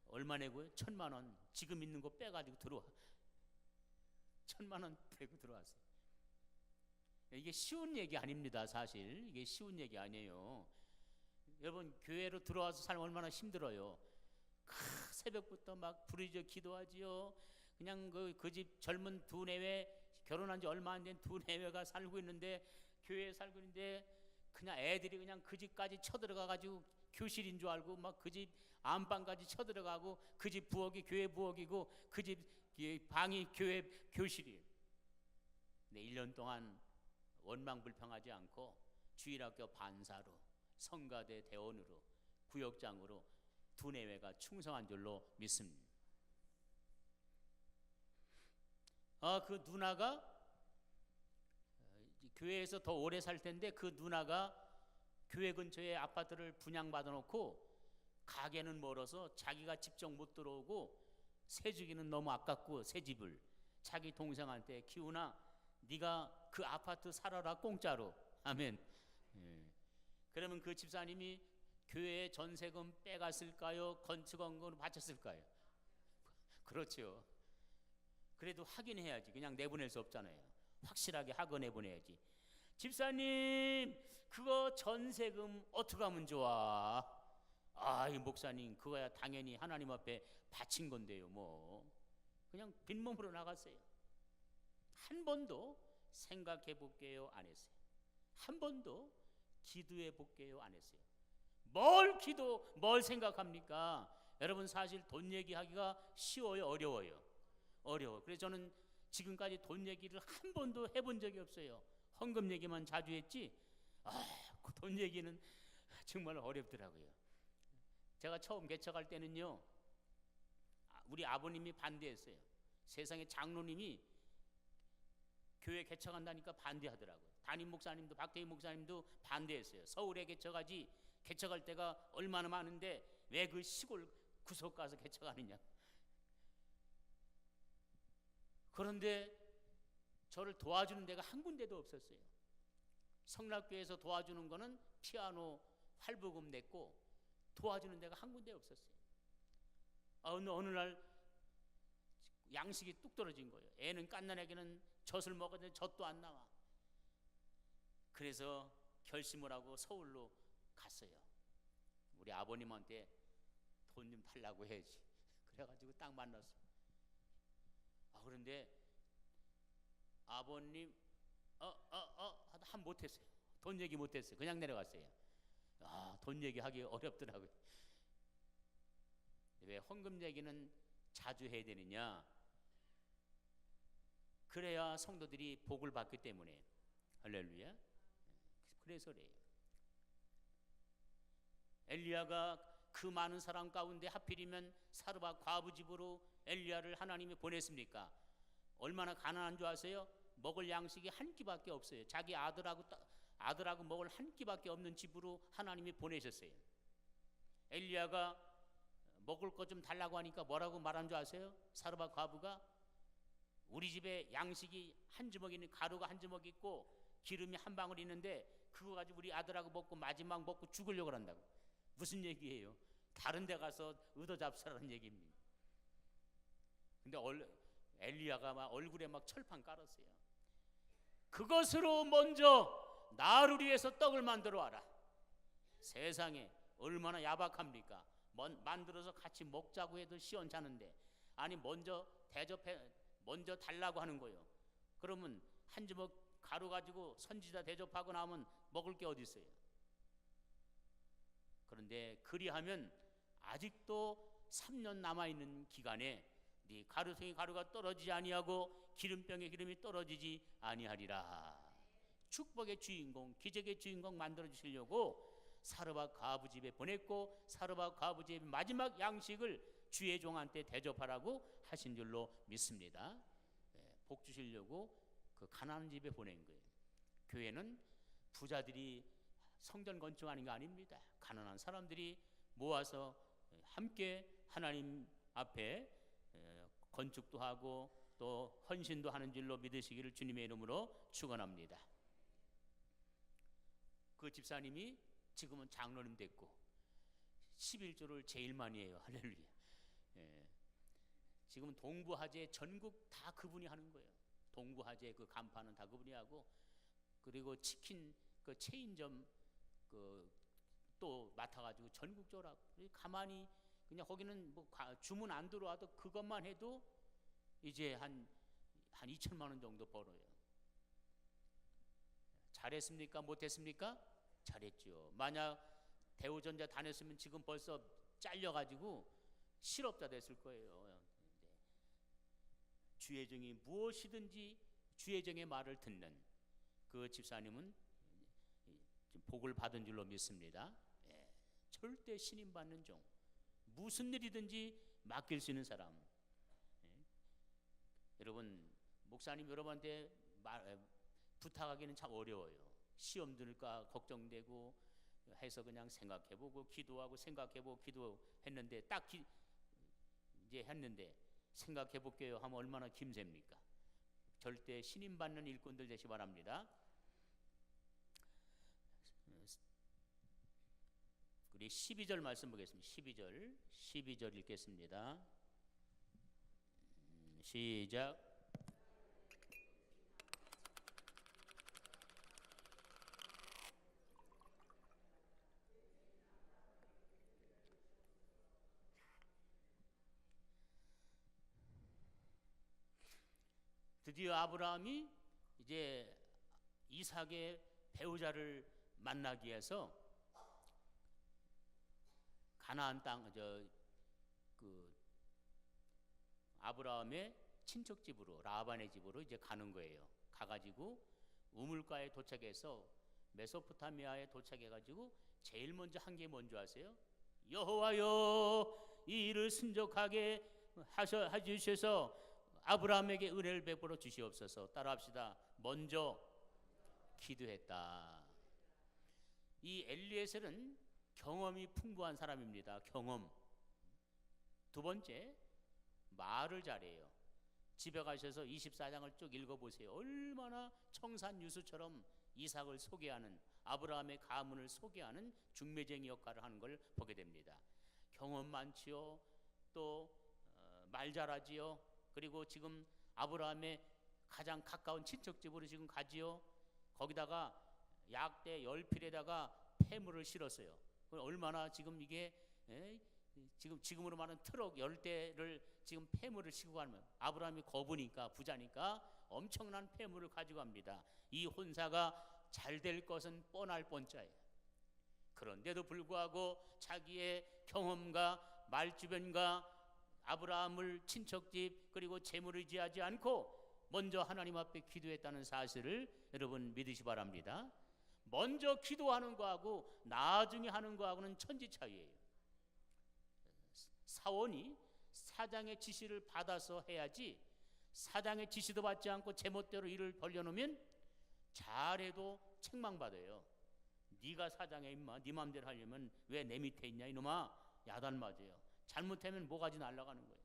얼마 내고요? 1,000만 원. 지금 있는 거 빼가지고 들어와. 1,000만 원 빼고 들어왔어요. 이게 쉬운 얘기 아닙니다. 사실 이게 쉬운 얘기 아니에요. 여러분, 교회로 들어와서 살면 얼마나 힘들어요. 새벽부터 막 부르짖어 기도하지요. 그냥 그 집 젊은 두 내외, 결혼한 지 얼마 안 된 두 내외가 살고 있는데, 교회에 살고 있는데 그냥 애들이 그냥 그 집까지 쳐들어가 가지고 교실인 줄 알고 막 그 집 안방까지 쳐들어가고, 그 집 부엌이 교회 부엌이고 그 집 방이 교회 교실이에요. 근데 1년 동안 원망불평하지 않고 주일학교 반사로, 성가대 대원으로, 구역장으로 두 내외가 충성한 줄로 믿습니다. 그 누나가 교회에서 더 오래 살 텐데, 그 누나가 교회 근처에 아파트를 분양받아 놓고 가게는 멀어서 자기가 직접 못 들어오고 새 주기는 너무 아깝고 새 집을 자기 동생한테, 기훈아 네가 그 아파트 살아라 공짜로. 아멘. 그러면 그 집사님이 교회에 전세금 빼갔을까요? 건축원금으로 바쳤을까요? 그렇죠. 그래도 확인해야지. 그냥 내보낼 수 없잖아요. 확실하게 확인해 보내야지. 집사님, 그거 전세금 어떻게 하면 좋아? 이 목사님, 그거야 당연히 하나님 앞에 바친 건데요. 뭐 그냥 빈몸으로 나갔어요. 한 번도 생각해 볼게요 안 했어요. 한 번도 기도해 볼게요 안 했어요. 뭘 생각합니까? 여러분, 사실 돈 얘기하기가 쉬워요, 어려워요? 어려워. 그래서 저는 지금까지 돈 얘기를 한 번도 해본 적이 없어요. 헌금 얘기만 자주 했지. 그 돈 얘기는 정말 어렵더라고요. 제가 처음 개척할 때는요, 우리 아버님이 반대했어요. 세상에 장로님이 교회 개척한다니까 반대하더라고요. 담임 목사님도, 박태희 목사님도 반대했어요. 서울에 개척할 때가 얼마나 많은데 왜 그 시골 구석 가서 개척하느냐. 그런데 저를 도와주는 데가 한 군데도 없었어요. 성락교회에서 도와주는 거는 피아노 활부금 냈고 도와주는 데가 한 군데 없었어요. 어느 날 양식이 뚝 떨어진 거예요. 애는 갓난아기는 젖을 먹었는데 젖도 안 나와. 그래서 결심을 하고 서울로 갔어요. 우리 아버님한테 돈 좀 달라고 해야지. 그래가지고 딱 만났어요. 그런데 아버님 하다 못했어요. 돈 얘기 못했어요. 그냥 내려갔어요. 돈 얘기하기 어렵더라고요. 왜 헌금 얘기는 자주 해야 되느냐? 그래야 성도들이 복을 받기 때문에. 할렐루야. 그래서 그래요. 엘리야가 그 많은 사람 가운데 하필이면 사르밧 과부 집으로 엘리야를 하나님이 보냈습니까? 얼마나 가난한 줄 아세요? 먹을 양식이 한 끼밖에 없어요. 자기 아들하고 먹을 한 끼밖에 없는 집으로 하나님이 보내셨어요. 엘리야가 먹을 것 좀 달라고 하니까 뭐라고 말한 줄 아세요? 사르밧 과부가 우리 집에 양식이 한 주먹 있는, 가루가 한 주먹 있고 기름이 한 방울 있는데 그거 가지고 우리 아들하고 먹고 마지막 먹고 죽으려고 한다고. 무슨 얘기예요? 다른 데 가서 얻어잡수라는 얘기입니다. 근데 엘리야가 막 얼굴에 막 철판 깔았어요. 그것으로 먼저 나를 위해서 떡을 만들어 와라. 세상에 얼마나 야박합니까? 만들어서 같이 먹자고 해도 시원찮은데, 아니 먼저 먼저 달라고 하는 거예요. 그러면 한 주먹 가루 가지고 선지자 대접하고 나면 먹을 게 어디 있어요? 그런데 그리하면 아직도 3년 남아있는 기간에 네 가루송이 가루가 떨어지지 아니하고 기름병에 기름이 떨어지지 아니하리라. 축복의 주인공, 기적의 주인공 만들어 주시려고 사르밧 과부 집에 보냈고, 사르밧 과부 집의 마지막 양식을 주의 종한테 대접하라고 하신 줄로 믿습니다. 복 주시려고 그 가난한 집에 보낸 거예요. 교회는 부자들이 성전 건축하는 게 아닙니다. 가난한 사람들이 모아서 함께 하나님 앞에 건축도 하고 또 헌신도 하는 줄로 믿으시기를 주님의 이름으로 축원합니다. 그 집사님이 지금은 장로님 됐고 11조를 제일 많이 해요. 할렐루야. 지금 동부화재 전국 다 그분이 하는 거예요. 동부화재 그 간판은 다 그분이 하고, 그리고 치킨 그 체인점 그 또 맡아가지고 전국적으로 하고, 가만히 그냥 거기는 뭐 주문 안 들어와도 그것만 해도 이제 한 2천만 원 정도 벌어요. 잘했습니까? 못했습니까? 잘했죠. 만약 대우전자 다녔으면 지금 벌써 잘려가지고 실업자 됐을 거예요. 주의 종이 무엇이든지 주의 종의 말을 듣는 그 집사님은 복을 받은 줄로 믿습니다. 절대 신임 받는 종, 무슨 일이든지 맡길 수 있는 사람. 여러분, 목사님 여러분한테 부탁하기는 참 어려워요. 시험 들까 걱정되고 해서 그냥 생각해보고 기도하고 생각해보고 기도했는데 딱 이제 했는데 생각해볼게요 하면 얼마나 김셉니까? 절대 신임 받는 일꾼들 되시 바랍니다. 우리 12절 말씀 보겠습니다. 12절 읽겠습니다. 시작. 드디어 아브라함이 이제 이삭의 배우자를 만나기 위해서 가나안 땅 그 아브라함의 친척 집으로, 라반의 집으로 이제 가는 거예요. 가가지고 우물가에 도착해서 메소포타미아에 도착해가지고 제일 먼저 한 게 뭔지 아세요? 여호와여, 이 일을 순적하게 하주셔서 아브라함에게 은혜를 베풀어 주시옵소서. 따라합시다. 먼저 기도했다. 이 엘리에셀은 경험이 풍부한 사람입니다. 경험. 두 번째, 말을 잘해요. 집에 가셔서 24장을 쭉 읽어보세요. 얼마나 청산유수처럼 이삭을 소개하는, 아브라함의 가문을 소개하는 중매쟁이 역할을 하는 걸 보게 됩니다. 경험 많지요. 또 말 잘하지요. 그리고 지금 아브라함의 가장 가까운 친척집으로 지금 가지요. 거기다가 약대 10필에다가 폐물을 실었어요. 얼마나 지금 이게 지금으로 말하는 트럭 10대를 지금 폐물을 싣고 가면, 아브라함이 거부니까 부자니까 엄청난 폐물을 가지고 갑니다. 이 혼사가 잘 될 것은 뻔할 뻔짜예요. 그런데도 불구하고 자기의 경험과 말주변과 아브라함을 친척집 그리고 재물을 의지하지 않고 먼저 하나님 앞에 기도했다는 사실을 여러분 믿으시 바랍니다. 먼저 기도하는 거하고 나중에 하는 거하고는 천지 차이예요. 사원이 사장의 지시를 받아서 해야지, 사장의 지시도 받지 않고 제멋대로 일을 벌려놓으면 잘해도 책망받아요. 네가 사장에 임마, 네 맘대로 하려면 왜 내 밑에 있냐 이놈아, 야단 맞아요. 잘못하면 모가지 날아가는 거예요.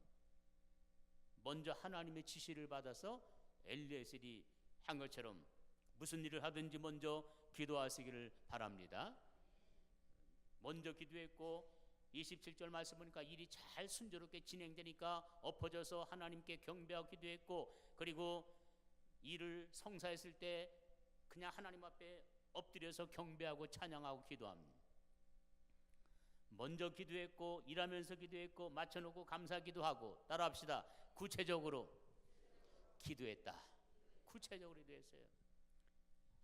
먼저 하나님의 지시를 받아서 엘리에셀이 한 것처럼 무슨 일을 하든지 먼저 기도하시기를 바랍니다. 먼저 기도했고 27절 말씀 보니까 일이 잘 순조롭게 진행되니까 엎어져서 하나님께 경배하고 기도했고, 그리고 일을 성사했을 때 그냥 하나님 앞에 엎드려서 경배하고 찬양하고 기도합니다. 먼저 기도했고, 일하면서 기도했고, 맞춰놓고 감사 기도하고, 따라합시다. 구체적으로 기도했다. 구체적으로 기도했어요.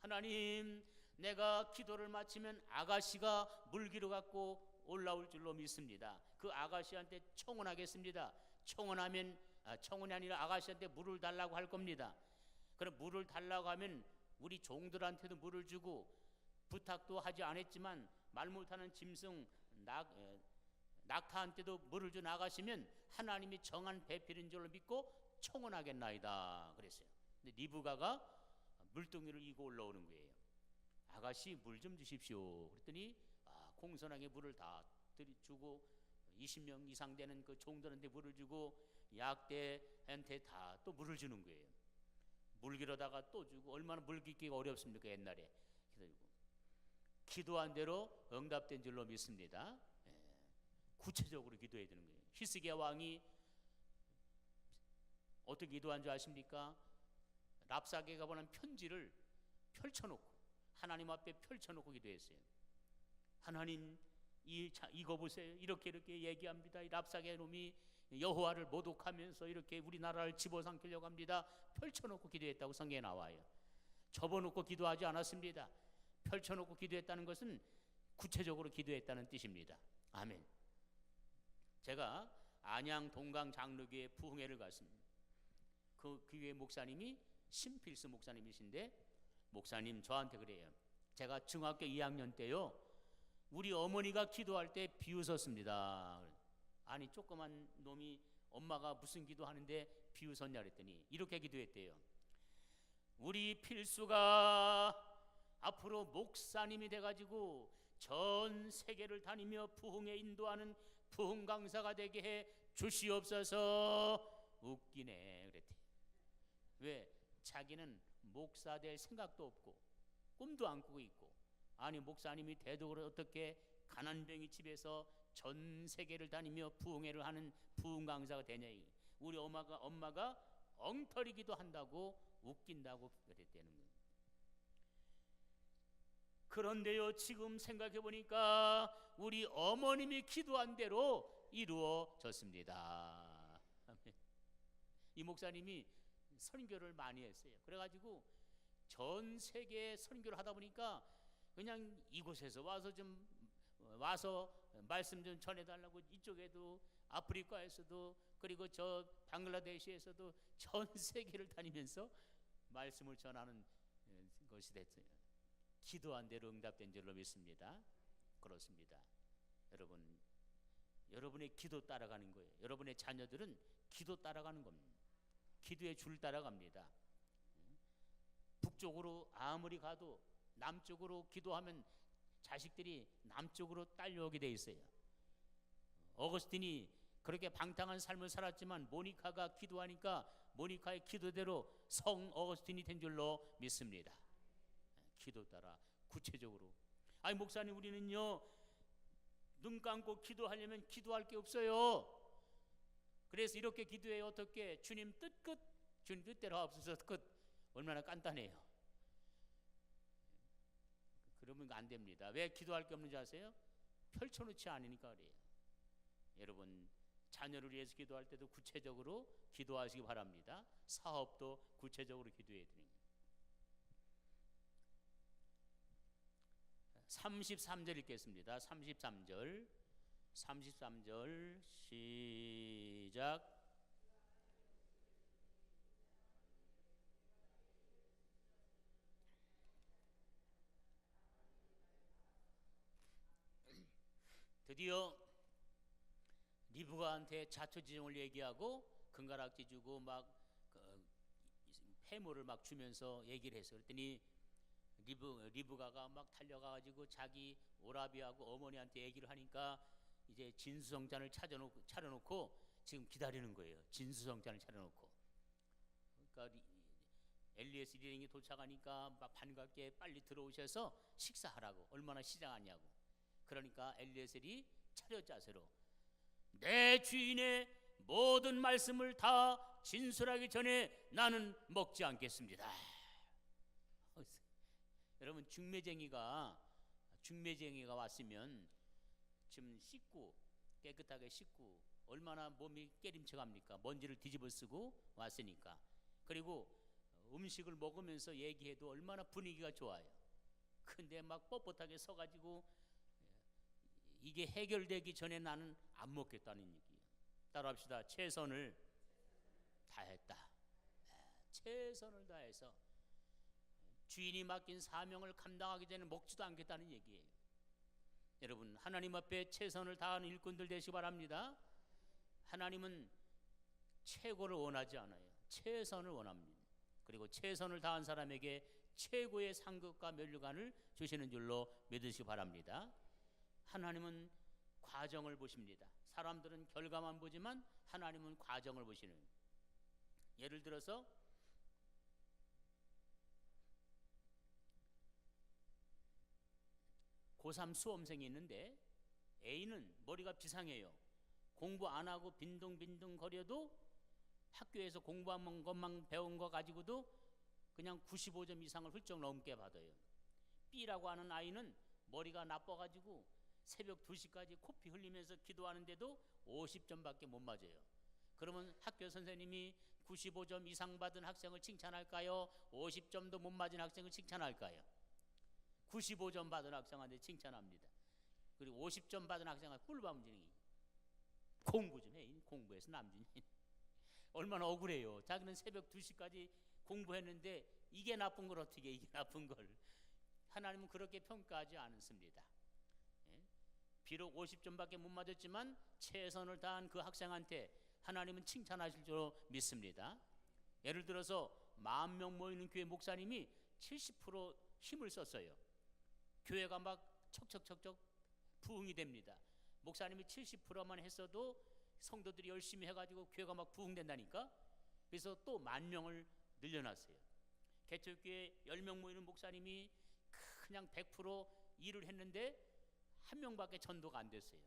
하나님, 내가 기도를 마치면 아가씨가 물기로 갖고 올라올 줄로 믿습니다. 그 아가씨한테 청혼하겠습니다. 청혼이 아니라 아가씨한테 물을 달라고 할 겁니다. 그럼 물을 달라고 하면 우리 종들한테도 물을 주고, 부탁도 하지 않았지만 말 못하는 짐승 낙타한테도 물을 줘 나가시면 하나님이 정한 배필인 줄로 믿고 청혼하겠나이다 그랬어요. 근데 리브가가 물동이를 이고 올라오는 거예요. 아가씨 물 좀 주십시오. 그랬더니 공손하게 물을 다 주고 20명 이상 되는 그 종들한테 물을 주고 약대한테 다 또 물을 주는 거예요. 물기로다가 또 주고. 얼마나 물 깃기가 어렵습니까 옛날에. 기도한 대로 응답된 줄로 믿습니다. 구체적으로 기도해야 되는 거예요. 히스기야 왕이 어떻게 기도한 줄 아십니까? 랍사게가 보낸 편지를 펼쳐놓고 하나님 앞에 펼쳐놓고 기도했어요. 하나님, 이거 보세요. 이렇게 얘기합니다. 이 랍사게 놈이 여호와를 모독하면서 이렇게 우리나라를 집어삼키려고 합니다. 펼쳐놓고 기도했다고 성경에 나와요. 접어놓고 기도하지 않았습니다. 펼쳐놓고 기도했다는 것은 구체적으로 기도했다는 뜻입니다. 아멘. 제가 안양 동강 장로교회 부흥회를 갔습니다. 그 교회 목사님이 신필수 목사님이신데, 목사님 저한테 그래요. 제가 중학교 2학년 때요, 우리 어머니가 기도할 때 비웃었습니다. 아니 조그만 놈이 엄마가 무슨 기도하는데 비웃었냐 그랬더니 이렇게 기도했대요. 우리 필수가 앞으로 목사님이 돼가지고 전 세계를 다니며 부흥에 인도하는 부흥 강사가 되게 해 주시옵소서. 웃기네 그랬대. 왜? 자기는 목사 될 생각도 없고 꿈도 안 꾸고 있고, 아니 목사님이 대도를 어떻게 가난뱅이 집에서 전 세계를 다니며 부흥회를 하는 부흥 강사가 되냐. 우리 엄마가 엉터리기도 한다고 웃긴다고 그랬다는 거예요. 그런데요, 지금 생각해 보니까 우리 어머님이 기도한 대로 이루어졌습니다. 이 목사님이 선교를 많이 했어요. 그래가지고 전 세계에 선교를 하다 보니까 그냥 이곳에서 와서 말씀 좀 전해달라고, 이쪽에도 아프리카에서도 그리고 저 방글라데시에서도 전 세계를 다니면서 말씀을 전하는 것이 됐어요. 기도한 대로 응답된 줄로 믿습니다. 그렇습니다. 여러분의 기도 따라가는 거예요. 여러분의 자녀들은 기도 따라가는 겁니다. 기도의 줄 따라갑니다. 북쪽으로 아무리 가도 남쪽으로 기도하면 자식들이 남쪽으로 딸려오게 돼 있어요. 어거스틴이 그렇게 방탕한 삶을 살았지만 모니카가 기도하니까 모니카의 기도대로 성 어거스틴이 된 줄로 믿습니다. 기도 따라 구체적으로. 아니 목사님, 우리는요 눈 감고 기도하려면 기도할 게 없어요. 그래서 이렇게 기도해요. 어떻게? 주님 뜻끝, 주님 뜻대로 하옵소서. 끝. 얼마나 간단해요. 그러면 안 됩니다. 왜 기도할 게 없는지 아세요? 펼쳐놓지 않으니까 그래요. 여러분, 자녀를 위해서 기도할 때도 구체적으로 기도하시기 바랍니다. 사업도 구체적으로 기도해야 되는 거예요. 33절 읽겠습니다. 33절 시작. 드디어 리브가한테 자초지종을 얘기하고 금가락지 주고 막 폐물을 막 주면서 얘기를 했어. 그랬더니 리브가가 막 달려가가지고 자기 오라비하고 어머니한테 얘기를 하니까 이제 진수성찬을 차려놓고 지금 기다리는 거예요. 진수성찬을 차려놓고. 그러니까 엘리에스 일행이 도착하니까 막 반갑게 빨리 들어오셔서 식사하라고. 얼마나 시장하냐고. 그러니까 엘리에셀이 차렷 자세로 내 주인의 모든 말씀을 다 진술하기 전에 나는 먹지 않겠습니다. 여러분, 중매쟁이가 왔으면 좀 씻고 깨끗하게 씻고 얼마나 몸이 깨림쳐갑니까? 먼지를 뒤집어 쓰고 왔으니까. 그리고 음식을 먹으면서 얘기해도 얼마나 분위기가 좋아요. 근데 막 뻣뻣하게 서가지고 이게 해결되기 전에 나는 안 먹겠다는 얘기예요. 따라합시다. 최선을 다했다. 최선을 다해서 주인이 맡긴 사명을 감당하기 전에 먹지도 않겠다는 얘기예요. 여러분, 하나님 앞에 최선을 다하는 일꾼들 되시기 바랍니다. 하나님은 최고를 원하지 않아요. 최선을 원합니다. 그리고 최선을 다한 사람에게 최고의 상급과 면류관을 주시는 줄로 믿으시기 바랍니다. 하나님은 과정을 보십니다. 사람들은 결과만 보지만 하나님은 과정을 보시는. 예를 들어서 고3 수험생이 있는데 A는 머리가 비상해요. 공부 안 하고 빈둥빈둥 거려도 학교에서 공부한 것만 배운 거 가지고도 그냥 95점 이상을 훌쩍 넘게 받아요. B라고 하는 아이는 머리가 나빠가지고 새벽 2시까지 코피 흘리면서 기도하는데도 50점밖에 못 맞아요. 그러면 학교 선생님이 95점 이상 받은 학생을 칭찬할까요? 50점도 못 맞은 학생을 칭찬할까요? 95점 받은 학생한테 칭찬합니다. 그리고 50점 받은 학생한테 꿀밤주니 공부 좀 해. 공부해서 남주니 얼마나 억울해요. 자기는 새벽 2시까지 공부했는데 이게 나쁜 걸 어떻게 이게 나쁜 걸. 하나님은 그렇게 평가하지 않습니다. 비록 50점밖에 못 맞았지만 최선을 다한 그 학생한테 하나님은 칭찬하실 줄 믿습니다. 예를 들어서 10,000명 모이는 교회 목사님이 70% 힘을 썼어요. 교회가 막 척척척척 부흥이 됩니다. 목사님이 70%만 했어도 성도들이 열심히 해가지고 교회가 막 부흥된다니까. 그래서 또 10,000명을 늘려놨어요. 개척교회 10명 모이는 목사님이 그냥 100% 일을 했는데 한 명밖에 전도가 안 됐어요.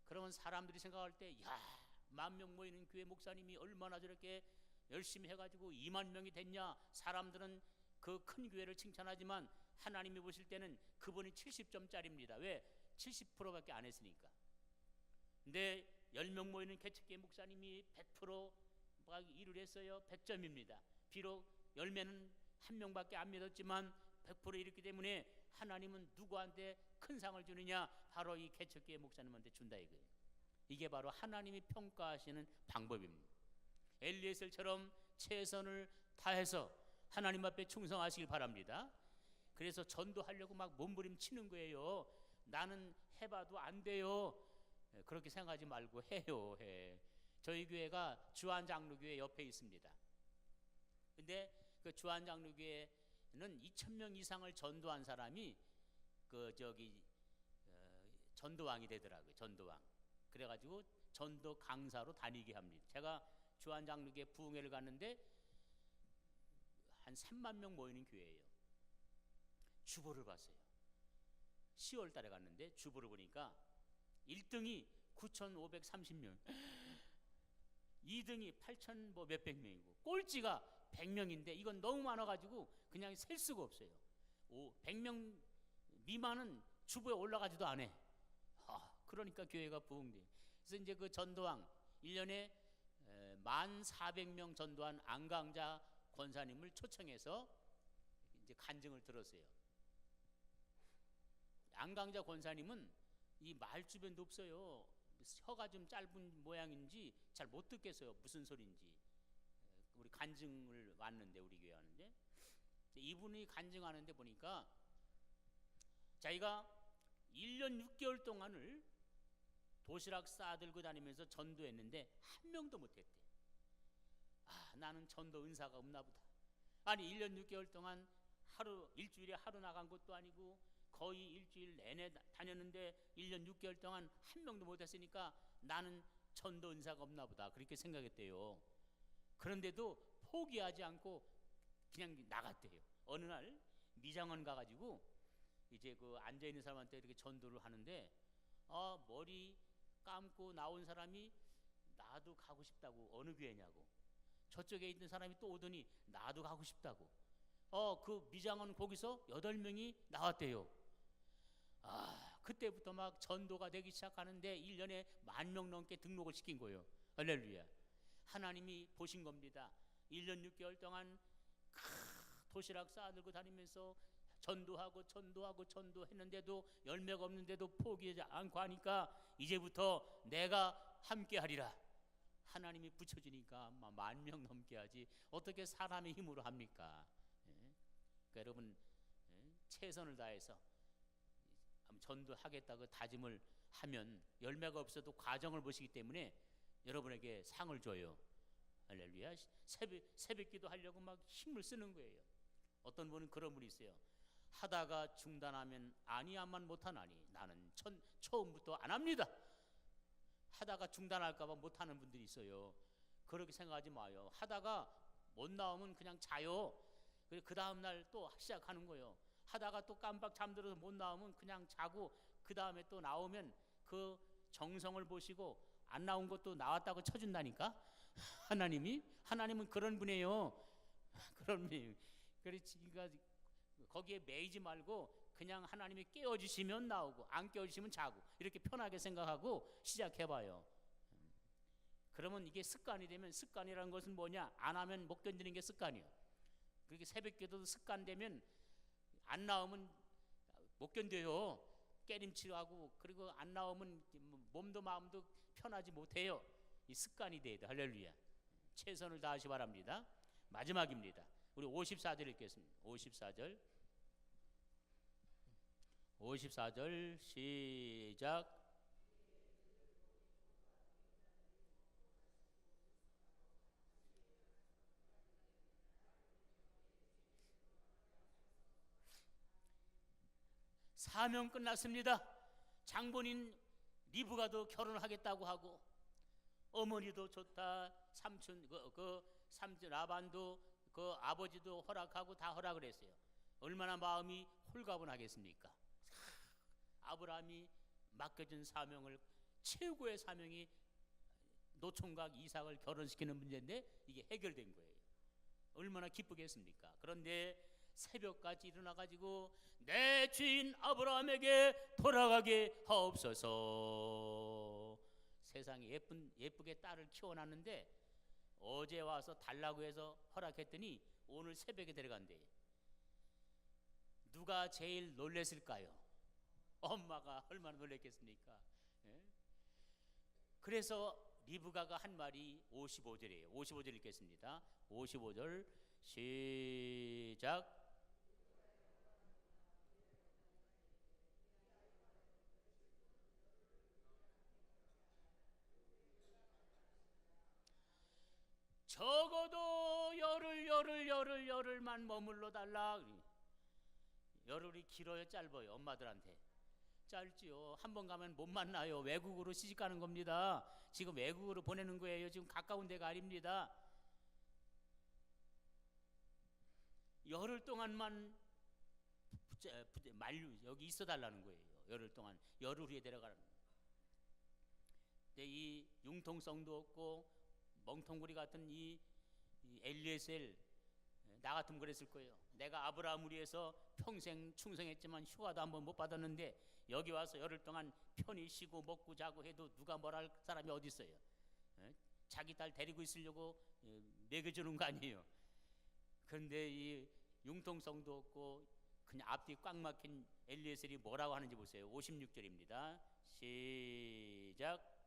그러면 사람들이 생각할 때, 야, 10,000명 모이는 교회 목사님이 얼마나 저렇게 열심히 해가지고 20,000명이 됐냐. 사람들은 그 큰 교회를 칭찬하지만 하나님이 보실 때는 그분이 70점짜리입니다. 왜? 70%밖에 안 했으니까. 근데 10명 모이는 개척교회 목사님이 100% 막 일을 했어요. 100점입니다. 비록 열매는 한 명밖에 안 맺었지만 100% 이렇기 때문에 하나님은 누구한테 큰 상을 주느냐? 바로 이 개척교회 목사님한테 준다 이거예요. 이게 바로 하나님이 평가하시는 방법입니다. 엘리에셀처럼 최선을 다해서 하나님 앞에 충성하시길 바랍니다. 그래서 전도하려고 막 몸부림치는 거예요. 나는 해봐도 안 돼요. 그렇게 생각하지 말고 해요. 저희 교회가 주한장로교회 옆에 있습니다. 근데 그 주한장로교회는 2,000명 이상을 전도한 사람이 전도왕이 되더라고요. 전도왕. 그래가지고 전도 강사로 다니게 합니다. 제가 주한장로교회 부흥회를 갔는데 한 30,000명 모이는 교회예요. 주보를 봤어요. 10월 달에 갔는데 주보를 보니까 1등이 9,530명, 2등이 8,000 몇백 명이고 꼴찌가 100명인데 이건 너무 많아가지고 그냥 셀 수가 없어요. 100명 미만은 주보에 올라가지도 않아. 그러니까 교회가 부흥돼. 그래서 이제 그 전도왕 1년에 1,400명 전도한 안강자 권사님을 초청해서 이제 간증을 들었어요. 안강자 권사님은 이 말 주변도 없어요. 혀가 좀 짧은 모양인지 잘 못 듣겠어요. 무슨 소리인지. 우리 간증을 왔는데 우리 교회 왔는데 이분이 간증하는데 보니까 자기가 1년 6개월 동안을 도시락 싸들고 다니면서 전도했는데 한 명도 못했대. 나는 전도 은사가 없나 보다. 아니 1년 6개월 동안 일주일에 하루 나간 것도 아니고 거의 일주일 내내 다녔는데 1년 6개월 동안 한 명도 못했으니까 나는 전도 은사가 없나 보다. 그렇게 생각했대요. 그런데도 포기하지 않고 그냥 나갔대요. 어느 날 미장원 가가지고 이제 그 앉아있는 사람한테 이렇게 전도를 하는데 머리 감고 나온 사람이 나도 가고 싶다고. 어느 교회냐고. 저쪽에 있는 사람이 또 오더니 나도 가고 싶다고. 그 미장원 거기서 8명이 나왔대요. 그때부터 막 전도가 되기 시작하는데 1년에 10,000명 넘게 등록을 시킨 거예요. 할렐루야. 하나님이 보신 겁니다. 1년 6개월 동안 도시락 싸들고 다니면서 전도하고 전도했는데도 열매가 없는데도 포기하지 않고 하니까 이제부터 내가 함께 하리라. 하나님이 붙여주니까 10,000명 넘게 하지 어떻게 사람의 힘으로 합니까? 그러니까 여러분, 최선을 다해서 전도하겠다고 다짐을 하면 열매가 없어도 과정을 보시기 때문에 여러분에게 상을 줘요. 할렐루야. 새벽 기도 하려고 막 힘을 쓰는 거예요. 어떤 분은 그런 분이 있어요. 하다가 중단하면 아니야만 못하나니 나는 처음부터 안 합니다. 하다가 중단할까봐 못하는 분들이 있어요. 그렇게 생각하지 마요. 하다가 못 나오면 그냥 자요. 그리고 그 다음날 또 시작하는 거예요. 하다가 또 깜빡 잠들어서 못 나오면 그냥 자고 그 다음에 또 나오면 그 정성을 보시고 안 나온 것도 나왔다고 쳐준다니까. 하나님은 그런 분이에요. 그런 분이에요. 그러니까 거기에 매이지 말고 그냥 하나님이 깨워주시면 나오고 안 깨워주시면 자고 이렇게 편하게 생각하고 시작해봐요. 그러면 이게 습관이 되면, 습관이라는 것은 뭐냐? 안 하면 못 견디는 게 습관이에요. 그렇게 새벽 기도도 습관되면 안 나오면 못 견뎌요. 깨림치하고. 그리고 안 나오면 몸도 마음도 편하지 못해요. 이 습관이 돼야 돼. 할렐루야. 최선을 다하시 바랍니다. 마지막입니다. 우리 54절 읽겠습니다. 54절 시작. 사명 끝났습니다. 장본인 리브가도 결혼을 하겠다고 하고, 어머니도 좋다, 삼촌 삼촌 라반도 그 아버지도 허락하고 다 허락을 했어요. 얼마나 마음이 홀가분하겠습니까? 아브라함이 맡겨준 사명을, 최고의 사명이 노총각 이삭을 결혼시키는 문제인데 이게 해결된 거예요. 얼마나 기쁘겠습니까? 그런데 새벽까지 일어나가지고 내 주인 아브라함에게 돌아가게 하옵소서. 세상에 예쁘게 딸을 키워놨는데 어제 와서 달라고 해서 허락했더니 오늘 새벽에 데려간대. 누가 제일 놀랬을까요? 엄마가 얼마나 놀랬겠습니까? 예? 그래서 리브가가 한 말이 55절이에요. 55절 읽겠습니다. 55절 시작. 적어도 열흘만 머물러 달라. 열흘이 길어요, 짧아요? 엄마들한테 짧지요. 한 번 가면 못 만나요. 외국으로 시집 가는 겁니다. 지금 외국으로 보내는 거예요. 지금 가까운 데가 아닙니다. 열흘 동안만 여기 있어 달라는 거예요. 열흘 동안, 열흘 후에 데려가라는 거예요. 근데 이 융통성도 없고 멍텅구리 같은 이 엘리에셀, 나 같으면 그랬을 거예요. 내가 아브라함을 위해서 평생 충성했지만 휴가도 한번 못 받았는데 여기 와서 열흘 동안 편히 쉬고 먹고 자고 해도 누가 뭐라 할 사람이 어디 있어요? 자기 딸 데리고 있으려고 먹여주는 거 아니에요. 그런데 이 융통성도 없고 그냥 앞뒤 꽉 막힌 엘리에셀이 뭐라고 하는지 보세요. 56절입니다. 시작.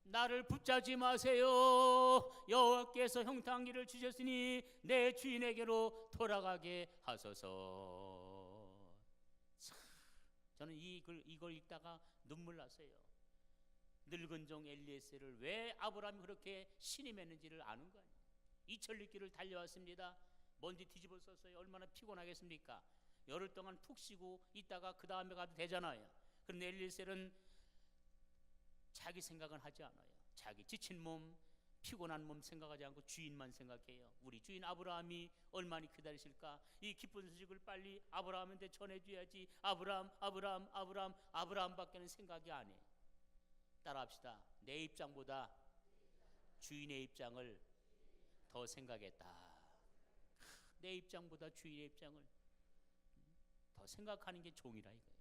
나를 붙잡지 마세요. 여호와께서 형통하기를 주셨으니 내 주인에게로 돌아가게 하소서. 참, 저는 이걸 읽다가 눈물 났어요. 늙은 종 엘리에셀을 왜 아브라함이 그렇게 신임했는지를 아는 거 아니에요. 2000리길을 달려왔습니다. 먼지 뒤집어 썼어요. 얼마나 피곤하겠습니까? 열흘 동안 푹 쉬고 있다가 그 다음에 가도 되잖아요. 그런데 엘리에셀은 자기 생각은 하지 않아요. 자기 지친 몸, 피곤한 몸 생각하지 않고 주인만 생각해요. 우리 주인 아브라함이 얼마나 기다리실까? 이 기쁜 소식을 빨리 아브라함한테 전해줘야지. 아브라함밖에는 생각이 안 해. 따라합시다. 내 입장보다 주인의 입장을 더 생각했다. 내 입장보다 주인의 입장을 더 생각하는 게 종이라 이거예요.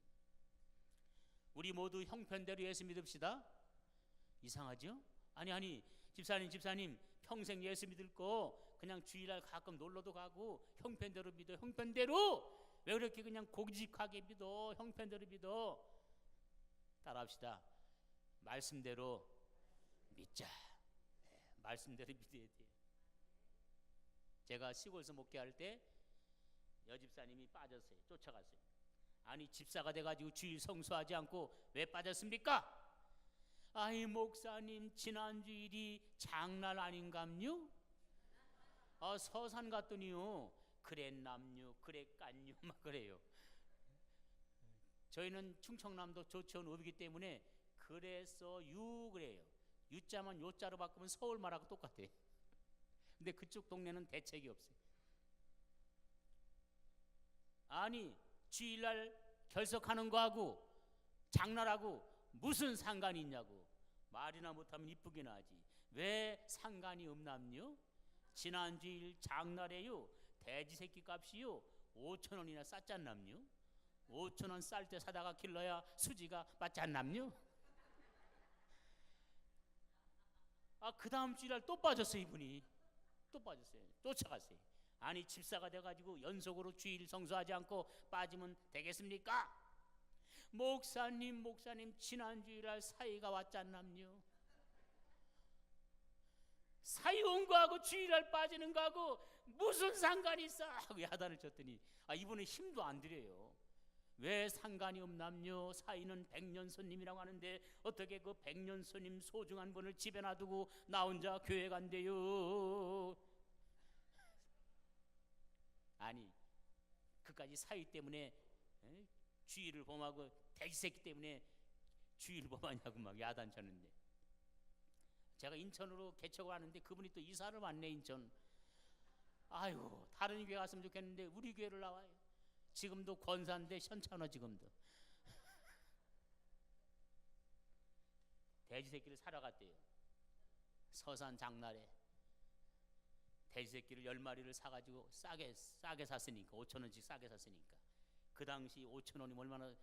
우리 모두 형편대로 예수 믿읍시다. 이상하죠? 아니 집사님 평생 예수 믿을 거 그냥 주일날 가끔 놀러도 가고 형편대로 믿어. 형편대로 왜 그렇게 그냥 고집하게 믿어? 형편대로 믿어. 따라합시다. 말씀대로 믿자. 말씀대로 믿어야 돼요. 제가 시골에서 목회할 때 여집사님이 빠졌어요. 쫓아갔어요. 아니 집사가 돼가지고 주일 성수하지 않고 왜 빠졌습니까? 아이 목사님 지난 주일이 장날 아닌감요? 서산 갔더니요 그랬남요 그랬간요 막 그래요. 저희는 충청남도 조천 오비기 때문에 그래서 유 그래요. 유자만 요자로 바꾸면 서울말하고 똑같아요. 근데 그쪽 동네는 대책이 없어요. 아니 주일날 결석하는 거하고 장날하고 무슨 상관이 있냐고. 말이나 못하면 이쁘게나 하지. 왜 상관이 없남요? 지난 주일 장날에요 돼지 새끼 값이요 5,000원이나 쌌잖남요. 5,000원 쌀 때 사다가 길러야 수지가 맞잖남요. 그 다음 주일날 또 빠졌어요. 이분이 또 빠졌어요. 쫓아갔어요. 아니 집사가 돼가지고 연속으로 주일 성수하지 않고 빠지면 되겠습니까? 목사님 지난 주일날 사이가 왔잖남요. 사이 온 거하고 주일날 빠지는 거하고 무슨 상관이 있어? 하고 야단을 쳤더니 이분은 힘도 안 들여요. 왜 상관이 없남요? 사이는 백년손님이라고 하는데 어떻게 그 백년손님 소중한 분을 집에 놔두고 나 혼자 교회 간대요? 아니 그까지 사이 때문에 주일을 범하고 돼지새끼 때문에 주일을 범하냐고 막 야단 쳤는데, 제가 인천으로 개척을 하는데 그분이 또 이사를 왔네. 인천. 아유 다른 교회 갔으면 좋겠는데 우리 교회를 나와요. 지금도 권사인데 현찮아. 지금도 돼지새끼를 사러 갔대요. 서산 장날에 돼지새끼를 10마리를 사가지고 싸게 샀으니까 5,000원씩 싸게 샀으니까. 그 당시 5,000원이면 얼마나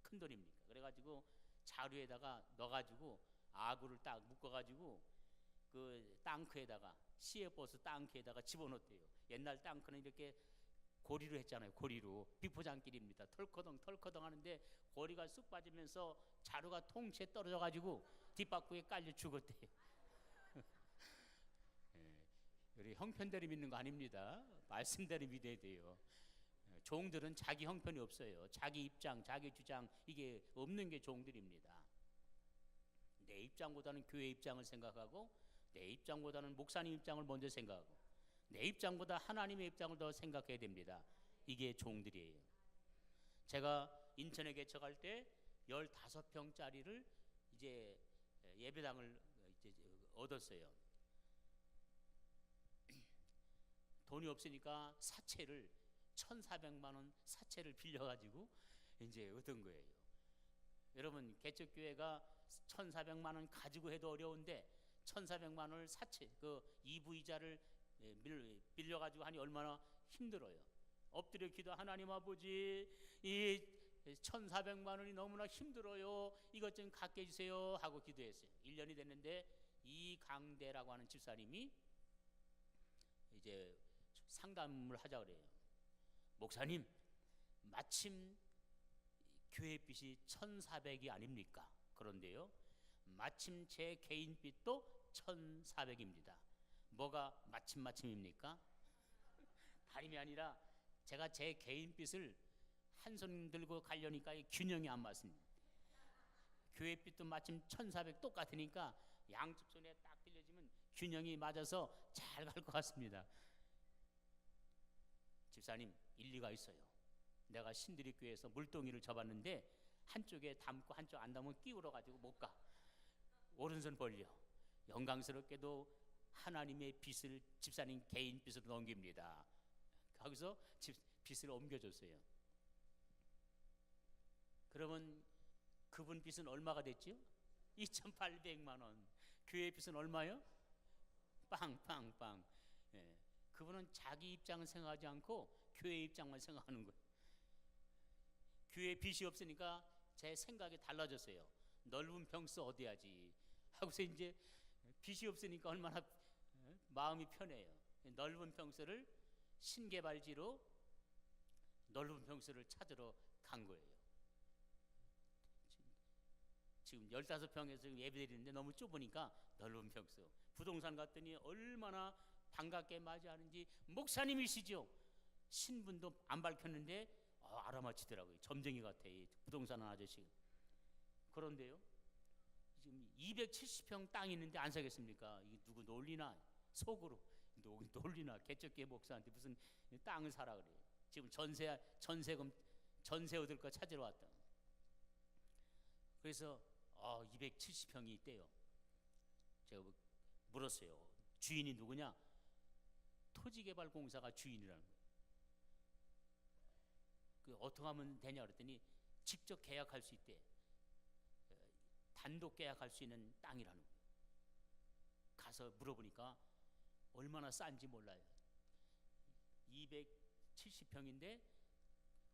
큰 돈입니까? 그래가지고 자루에다가 넣어가지고 아구를 딱 묶어가지고 그 땅크에다가 시외버스 땅크에다가 집어넣었대요. 옛날 땅크는 이렇게 고리로 했잖아요. 고리로 비포장길입니다. 털커덩 하는데 고리가 쑥 빠지면서 자루가 통째에 떨어져가지고 뒷바퀴에 깔려 죽었대요. 우리 형편대로 믿는 거 아닙니다. 말씀대로 믿어야 돼요. 종들은 자기 형편이 없어요. 자기 입장, 자기 주장 이게 없는 게 종들입니다. 내 입장보다는 교회 입장을 생각하고, 내 입장보다는 목사님 입장을 먼저 생각하고, 내 입장보다 하나님의 입장을 더 생각해야 됩니다. 이게 종들이에요. 제가 인천에 개척할 때 15평짜리를 이제 예배당을 이제 얻었어요. 돈이 없으니까 사채를 1,400만 원 사채를 빌려가지고 이제 얻은 거예요. 여러분 개척교회가 1,400만 원 가지고 해도 어려운데 1,400만 원을 사채 그 이부이자를 빌려가지고 하니 얼마나 힘들어요. 엎드려 기도, 하나님 아버지 이 1,400만 원이 너무나 힘들어요. 이것 좀 갖게 해주세요 하고 기도했어요. 1년이 됐는데 이강대라고 하는 집사님이 이제 상담을 하자 그래요. 목사님 마침 교회 빚이 1,400이 아닙니까? 그런데요 마침 제 개인 빚도 1,400입니다. 뭐가 마침입니까? 다름이 아니라 제가 제 개인 빚을 한 손 들고 가려니까 균형이 안 맞습니다. 교회 빚도 마침 1,400 똑같으니까 양쪽 손에 딱 빌려주면 균형이 맞아서 잘 갈 것 같습니다. 집사님 일리가 있어요. 내가 신드리교회에서 물동이를 접었는데 한쪽에 담고 한쪽 안 담으면 끼울어 가지고 못 가. 오른손 벌려. 영광스럽게도 하나님의 빚을 집사님 개인 빚으로 넘깁니다. 거기서 빚을 옮겨줬어요. 그러면 그분 빚은 얼마가 됐죠? 2,800만 원. 교회 빚은 얼마요? 빵. 예. 그분은 자기 입장을 생각하지 않고 교회 입장만 생각하는 거예요. 교회 빚이 없으니까 제 생각이 달라졌어요. 넓은 평수 얻어야지 하고서 이제 빚이 없으니까 얼마나 마음이 편해요. 넓은 평수를 신개발지로 넓은 평수를 찾으러 간 거예요. 지금 15평에서 예배드리는데 너무 좁으니까 넓은 평수. 부동산 갔더니 얼마나 반갑게 맞이하는지. 목사님이시죠? 신분도 안 밝혔는데 알아맞히더라고요. 점쟁이 같아, 이 부동산 아저씨. 그런데요, 지금 270평 땅 있는데 안 사겠습니까? 이게 누구 놀리나? 속으로 놀리나? 개척교회 목사한테 무슨 땅을 사라 그래요. 지금 전세 얻을 거 찾으러 왔다. 그래서 270평이 있대요. 제가 물었어요. 주인이 누구냐? 토지개발공사가 주인이라는 거예요. 그 어떻게 하면 되냐 그랬더니 직접 계약할 수 있대. 단독 계약할 수 있는 땅이라는 거예요. 가서 물어보니까 얼마나 싼지 몰라요. 270평인데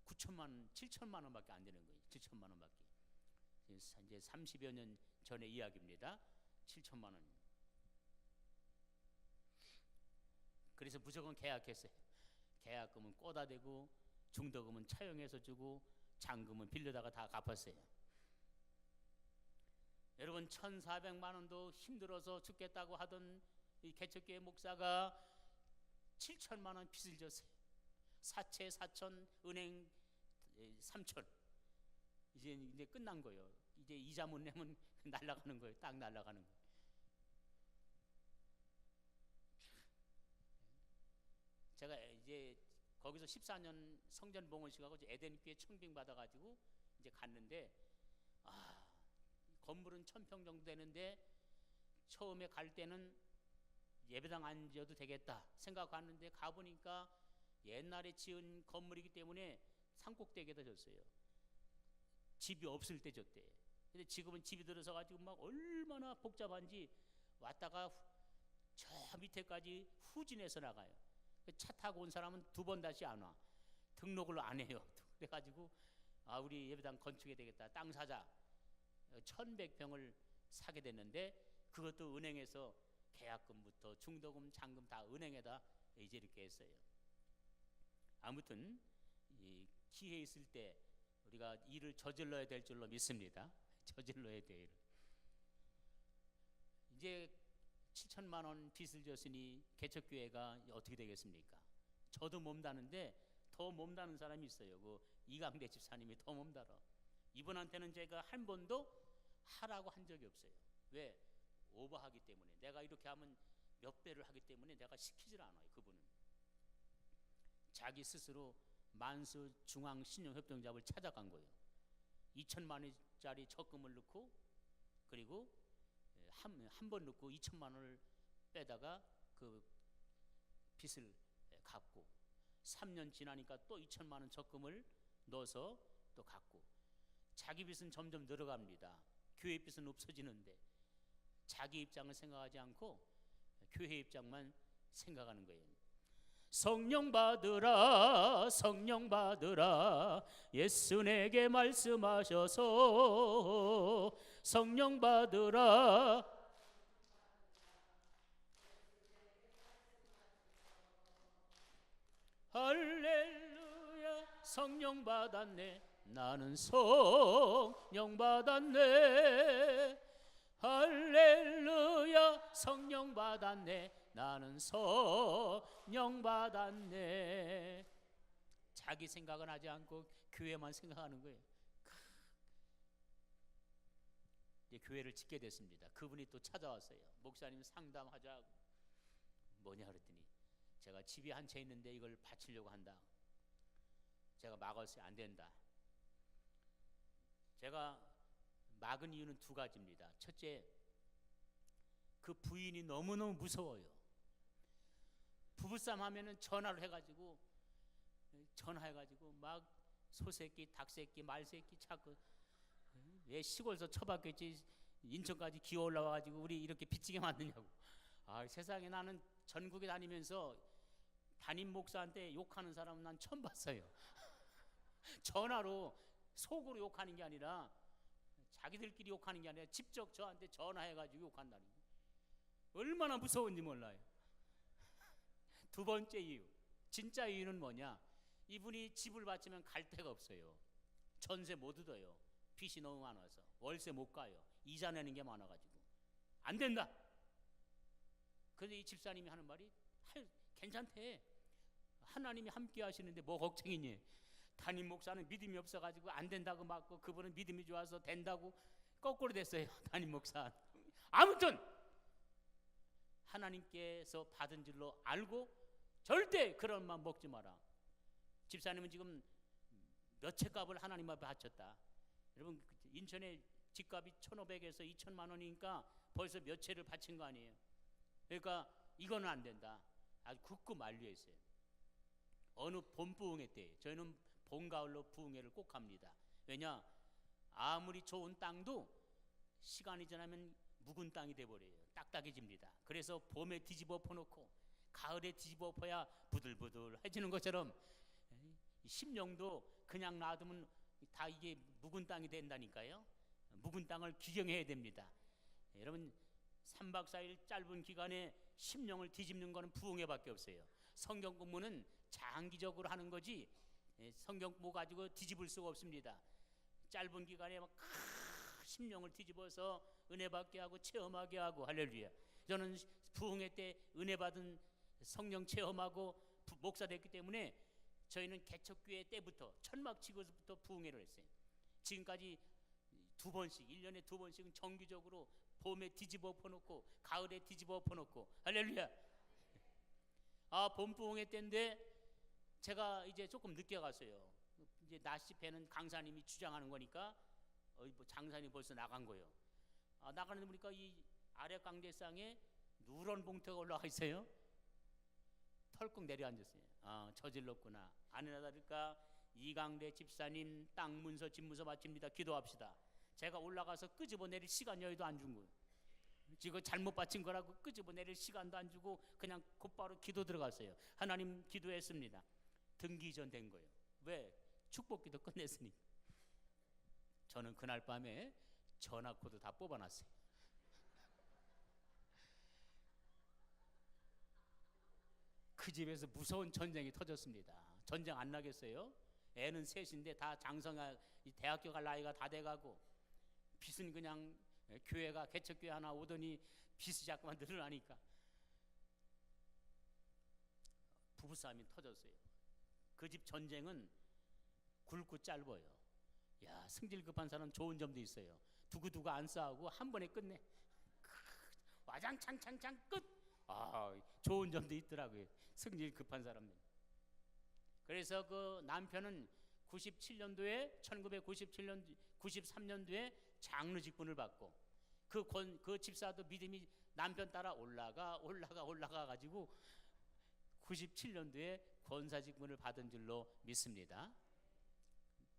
9천만 원, 7천만 원밖에 안 되는 거예요. 7천만 원밖에. 이제 30여 년 전의 이야기입니다. 7천만 원. 그래서 무조건 계약했어요. 계약금은 꽂아 대고 중도금은 차용해서 주고 잔금은 빌려다가 다 갚았어요. 여러분, 1,400만 원도 힘들어서 죽겠다고 하던 이 개척교회 목사가 7천만 원 빚을 졌어요. 사채 4천, 은행 3천. 이제 끝난 거예요. 이제 이자 못 내면 날아가는 거예요. 딱 날아가는 거예요. 제가 이제 거기서 14년 성전 봉헌식하고 에덴교회 청빙 받아가지고 이제 갔는데, 건물은 1,000평 정도 되는데 처음에 갈 때는 예배당 안 지어도 되겠다 생각하고 갔는데 가보니까 옛날에 지은 건물이기 때문에 산꼭대기에다 졌어요. 집이 없을 때 졌대. 근데 지금은 집이 들어서 가지고 막 얼마나 복잡한지 왔다가 저 밑에까지 후진해서 나가요. 차 타고 온 사람은 2번 다시 안 와. 등록을 안 해요. 그래가지고 우리 예배당 건축해야 되겠다. 땅 사자. 1,100평을 사게 됐는데 그것도 은행에서 계약금부터 중도금, 잔금 다 은행에다 이제 이렇게 했어요. 아무튼 이 기회 있을 때 우리가 일을 저질러야 될 줄로 믿습니다. 저질러야 돼. 이제 7천만 원 빚을 졌으니 개척교회가 어떻게 되겠습니까? 저도 몸다는데 더 몸다는 사람이 있어요. 그 이강대 집사님이 더 몸달아. 이분한테는 제가 한 번도 하라고 한 적이 없어요. 왜? 오버하기 때문에. 내가 이렇게 하면 몇 배를 하기 때문에 내가 시키질 않아요. 그분은 자기 스스로 만수 중앙 신용협동조합을 찾아간 거예요. 2천만 원짜리 적금을 넣고, 그리고 한 번 넣고 2천만 원을 빼다가 그 빚을 갚고, 3년 지나니까 또 2천만 원 적금을 넣어서 또 갚고, 자기 빚은 점점 늘어갑니다. 교회 빚은 없어지는데 자기 입장을 생각하지 않고 교회 입장만 생각하는 거예요. 성령 받으라, 성령 받으라, 예수 내게 말씀하셔서 성령 받으라. 할렐루야, 성령 받았네. 나는 성령 받았네. 할렐루야, 성령 받았네. 나는 성령 받았네. 자기 생각은 하지 않고 교회만 생각하는 거예요. 이제 교회를 짓게 됐습니다. 그분이 또 찾아왔어요. 목사님 상담하자고. 뭐냐 그랬더니 제가 집이 한 채 있는데 이걸 바치려고 한다. 제가 막았어요. 안 된다. 제가 막은 이유는 2가지입니다. 첫째, 그 부인이 너무너무 무서워요. 부부싸움 하면은 전화를 해가지고 막 소새끼, 닭새끼, 말새끼 찾고, 왜 시골에서 처박혔지 인천까지 기어 올라와가지고 우리 이렇게 빚지게 만드냐고. 세상에, 나는 전국에 다니면서 담임 목사한테 욕하는 사람은 난 처음 봤어요. 전화로 속으로 욕하는 게 아니라, 자기들끼리 욕하는 게 아니라 직접 저한테 전화해가지고 욕한다는 거예요. 얼마나 무서운지 몰라요. 두 번째 이유, 진짜 이유는 뭐냐? 이분이 집을 바치면 갈 데가 없어요. 전세 못 얻어요. 빚이 너무 많아서 월세 못 가요. 이자 내는 게 많아가지고 안 된다. 그런데 이 집사님이 하는 말이 괜찮대. 하나님이 함께 하시는데 뭐 걱정이니? 담임 목사는 믿음이 없어가지고 안 된다고 맞고, 그분은 믿음이 좋아서 된다고 거꾸로 됐어요. 담임 목사. 아무튼 하나님께서 받은 줄로 알고 절대 그런 맘 먹지 마라. 집사님은 지금 몇 채 값을 하나님 앞에 바쳤다. 여러분, 인천에 집값이 1,500에서 2,000만 원이니까 벌써 몇 채를 바친 거 아니에요. 그러니까 이거는 안 된다. 아주 굳고 만류했어요. 어느 봄 부흥회 때, 저희는 봄 가을로 부흥회를 꼭 합니다. 왜냐? 아무리 좋은 땅도 시간이 지나면 묵은 땅이 돼버려요. 딱딱해집니다. 그래서 봄에 뒤집어 엎어놓고 가을에 뒤집어 엎어야 부들부들해지는 것처럼 심령도 그냥 놔두면 다 이게 묵은 땅이 된다니까요. 묵은 땅을 기경해야 됩니다. 여러분, 3박 4일 짧은 기간에 심령을 뒤집는 것은 부흥회밖에 없어요. 성경 공부는 장기적으로 하는 거지, 성경 공부 가지고 뒤집을 수가 없습니다. 짧은 기간에 막 심령을 뒤집어서 은혜 받게 하고 체험하게 하고. 할렐루야. 저는 부흥회 때 은혜 받은 성령 체험하고 목사 됐기 때문에 저희는 개척교회 때부터 천막 치고서부터 부흥회를 했어요. 지금까지 2번씩, 1년에 2번씩은 정기적으로 봄에 뒤집어 엎어놓고 가을에 뒤집어 엎어놓고. 할렐루야. 봄 부흥회 때인데 제가 이제 조금 늦게 갔어요. 이제 낮시 배는 강사님이 주장하는 거니까 뭐 장사님이 벌써 나간 거예요. 나가는데 보니까 이 아래 강대상에 누런 봉투가 올라가 있어요. 털컥 내려앉았어요. 저질렀구나. 아니나 다를까 이강대 집사님 땅 문서 집 문서 바칩니다. 기도합시다. 제가 올라가서 끄집어 내릴 시간 여유도 안 준 거예요. 지금 잘못 바친 거라고 끄집어 내릴 시간도 안 주고 그냥 곧바로 기도 들어갔어요. 하나님 기도했습니다. 등기 이전 된 거예요. 왜? 축복기도 끝냈으니까. 저는 그날 밤에 전화 코드 다 뽑아놨어요. 그 집에서 무서운 전쟁이 터졌습니다. 전쟁 안 나겠어요? 애는 셋인데 다 장성할, 대학교 갈 나이가 다 돼가고, 빚은 그냥 교회가 개척교회 하나 오더니 빚이 자꾸만 늘어나니까 부부싸움이 터졌어요. 그 집 전쟁은 굵고 짧아요. 야, 승질 급한 사람 좋은 점도 있어요. 두고두고 안 싸우고 한 번에 끝내. 와장창창창 끝. 좋은 점도 있더라고요. 승질 급한 사람들. 그래서 그 남편은 1997년도에 93년도에 장로 직분을 받고, 그 집사도 믿음이 남편 따라 올라가 가지고 97년도에 권사 직분을 받은 줄로 믿습니다.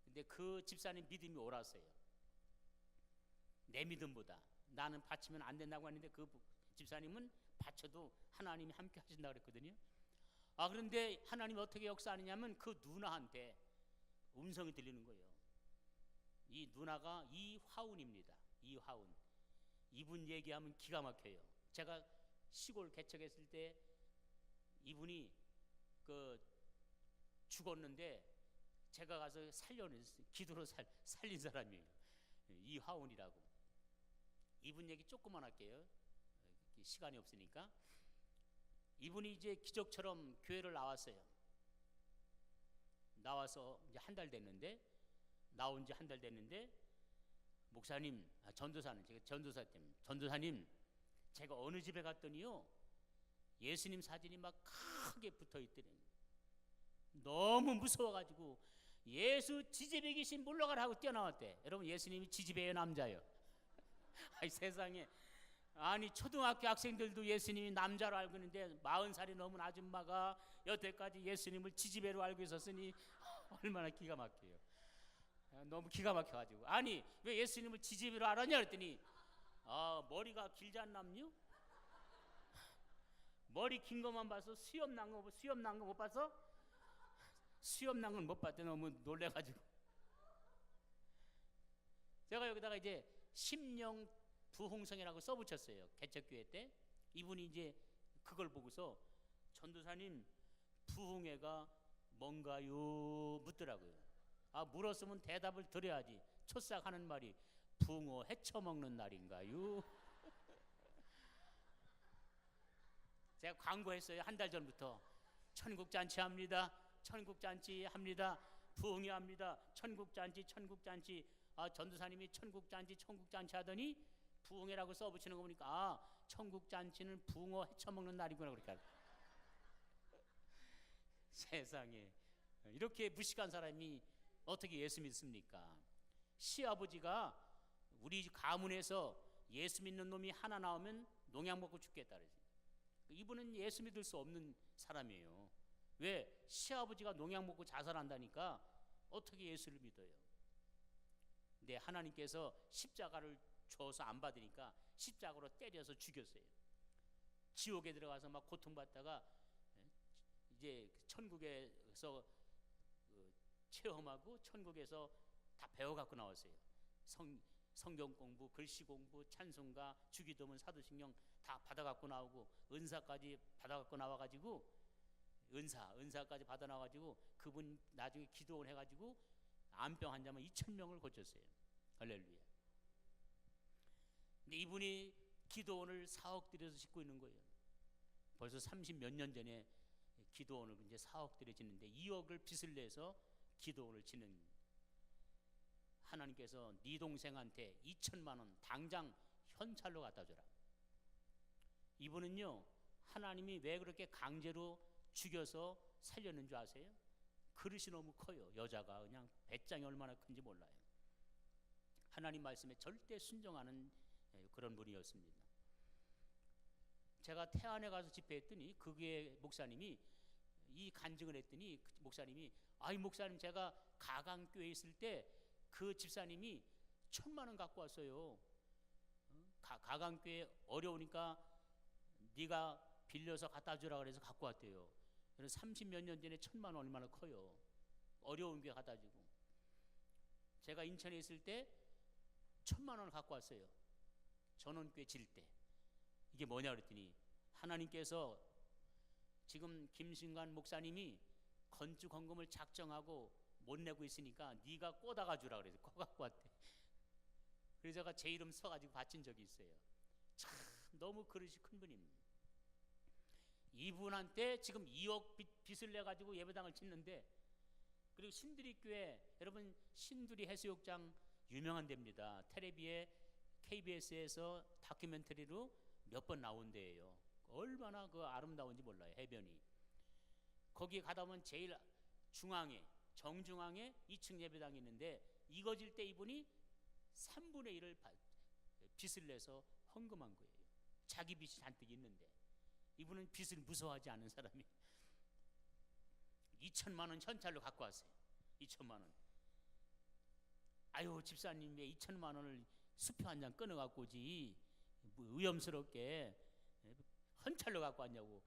근데 그 집사님 믿음이 옳았어요. 내 믿음보다. 나는 바치면 안 된다고 하는데 그 집사님은 바쳐도 하나님이 함께 하신다 그랬거든요. 그런데 하나님이 어떻게 역사하느냐면 그 누나한테 음성이 들리는 거예요. 이 누나가 이화운입니다. 이화운. 이분 얘기하면 기가 막혀요. 제가 시골 개척했을 때 이분이 죽었는데 제가 가서 기도로 살린 사람이에요. 이화운이라고. 이분 얘기 조금만 할게요. 시간이 없으니까. 이분이 이제 기적처럼 교회를 나왔어요. 나와서 이제 나온 지 한 달 됐는데 목사님, 전도사님, 제가 전도사님, 제가 어느 집에 갔더니요 예수님 사진이 막 크게 붙어 있더래요. 너무 무서워가지고 예수 지지배 귀신 물러가라 하고 뛰어나왔대. 여러분, 예수님이 지지배의 남자예요. 세상에 아니 초등학교 학생들도 예수님이 남자로 알고 있는데 40살이 넘은 아줌마가 여태까지 예수님을 지지배로 알고 있었으니 얼마나 기가 막혀요. 너무 기가 막혀가지고 아니 왜 예수님을 지지배로 알았냐 그랬더니 머리가 길지 않남요? 머리 긴 것만 봐서 수염 난 거 못 봐서? 수염 난 건 못 봤더니 너무 놀래가지고 제가 여기다가 이제 심령 부흥성이라고 써붙였어요. 개척교회 때 이분이 이제 그걸 보고서 전도사님 부흥회가 뭔가요? 묻더라고요. 물었으면 대답을 드려야지. 초싹 하는 말이 붕어 헤쳐먹는 날인가요? 제가 광고했어요. 한 달 전부터 천국잔치 합니다. 천국잔치 합니다. 부흥회 합니다. 천국잔치 천국잔치. 전도사님이 천국잔치 하더니 부흥회라고 써붙이는 거 보니까 천국잔치는 붕어 헤쳐먹는 날이구나 그렇게 알고. 세상에 이렇게 무식한 사람이 어떻게 예수 믿습니까? 시아버지가 우리 가문에서 예수 믿는 놈이 하나 나오면 농약 먹고 죽겠다 그러지. 이분은 예수 믿을 수 없는 사람이에요. 왜? 시아버지가 농약 먹고 자살한다니까 어떻게 예수를 믿어요? 근데 하나님께서 십자가를 줘서 안 받으니까 십자가로 때려서 죽였어요. 지옥에 들어가서 막 고통받다가 이제 천국에서 체험하고 천국에서 다 배워갖고 나왔어요. 성경 공부, 글씨 공부, 찬송가, 주기도문, 사도신경 다 받아갖고 나오고 은사까지 받아갖고 나와가지고 은사까지 받아 나와가지고 그분 나중에 기도원 해가지고 암병 환자만 2,000명을 고쳤어요. 할렐루야. 근데 이분이 기도원을 4억 들여서 짓고 있는 거예요. 벌써 30 몇 년 전에 기도원을 이제 4억 들여 짓는데 2억을 빚을 내서 기도원을 짓는. 하나님께서 네 동생한테 2천만 원 당장 현찰로 갖다 줘라. 이분은요 하나님이 왜 그렇게 강제로 죽여서 살렸는 줄 아세요? 그릇이 너무 커요. 여자가 그냥 배짱이 얼마나 큰지 몰라요. 하나님 말씀에 절대 순종하는 그런 분이었습니다. 제가 태안에 가서 집회했더니 그 교회 목사님이 이 간증을 했더니 그 목사님이 목사님 제가 가강교회에 있을 때 그 집사님이 1,000만 원 갖고 왔어요. 가강교회 어려우니까 네가 빌려서 갖다 주라 그래서 갖고 왔대요. 30 몇 년 전에 1,000만 원 얼마나 커요. 어려운 교회 갖다 주고. 제가 인천에 있을 때 1,000만 원을 갖고 왔어요. 전원교회 질 때. 이게 뭐냐 그랬더니 하나님께서 지금 김신관 목사님이 건축 헌금을 작정하고 못 내고 있으니까 네가 꽂아가 주라 그래서 꽂아갖고 왔대. 그래서 제가 제 이름 써가지고 바친 적이 있어요. 참 너무 그릇이 큰 분입니다. 이분한테 지금 2억 빚을 내가지고 예배당을 짓는데, 그리고 신두리 교회, 여러분 신두리 해수욕장 유명한 데입니다. 텔레비에 KBS에서 다큐멘터리로 몇 번 나온 데예요. 얼마나 그 아름다운지 몰라요. 해변이. 거기 가다 보면 제일 중앙에 정중앙에 2층 예배당이 있는데 이거 질 때 이분이 3분의 1을 빚을 내서 헌금한 거예요. 자기 빚이 잔뜩 있는데. 이분은 빚을 무서워하지 않은 사람이 2,000만 원 현찰로 갖고 왔어요. 2,000만 원. 아유 집사님 왜 2,000만 원을 수표 한 장 끊어 갖고 오지? 뭐 의염스럽게 현찰로 갖고 왔냐고.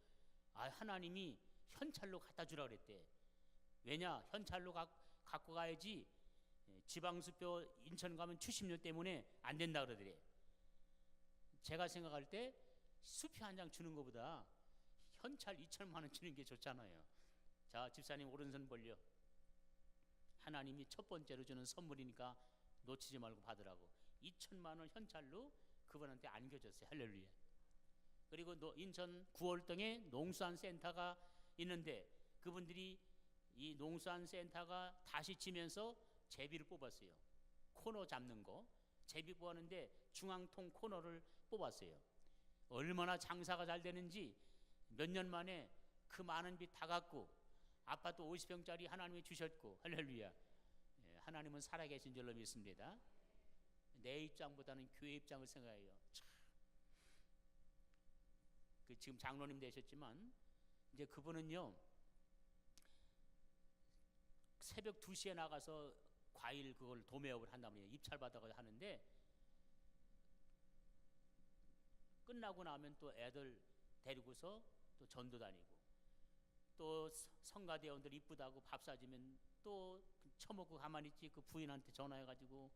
하나님이 현찰로 갖다 주라 그랬대. 왜냐? 현찰로 갖고 가야지 지방수표 인천 가면 출신료 때문에 안 된다 그러더래. 제가 생각할 때 수표 한 장 주는 것보다 현찰 2,000만 원 주는 게 좋잖아요. 자, 집사님 오른손 벌려. 하나님이 첫 번째로 주는 선물이니까 놓치지 말고 받으라고. 2,000만 원 현찰로 그분한테 안겨줬어요. 할렐루야. 그리고 인천 구월동에 농수산 센터가 있는데 그분들이 이 농수산 센터가 다시 지면서 제비를 뽑았어요. 코너 잡는 거 제비 뽑았는데 중앙통 코너를 뽑았어요. 얼마나 장사가 잘 되는지 몇 년 만에 그 많은 빚 다 갚고 아파트 50평짜리 하나님이 주셨고. 할렐루야. 하나님은 살아계신 줄로 믿습니다. 내 입장보다는 교회 입장을 생각해요. 참. 지금 장로님 되셨지만 이제 그분은요 새벽 2시에 나가서 과일 그걸 도매업을 한다면 입찰 받아가 하는데 끝나고 나면 또 애들 데리고서 또 전도 다니고 또 성가대원들 이쁘다고 밥 사주면 또 처먹고 가만히 있지 그 부인한테 전화해가지고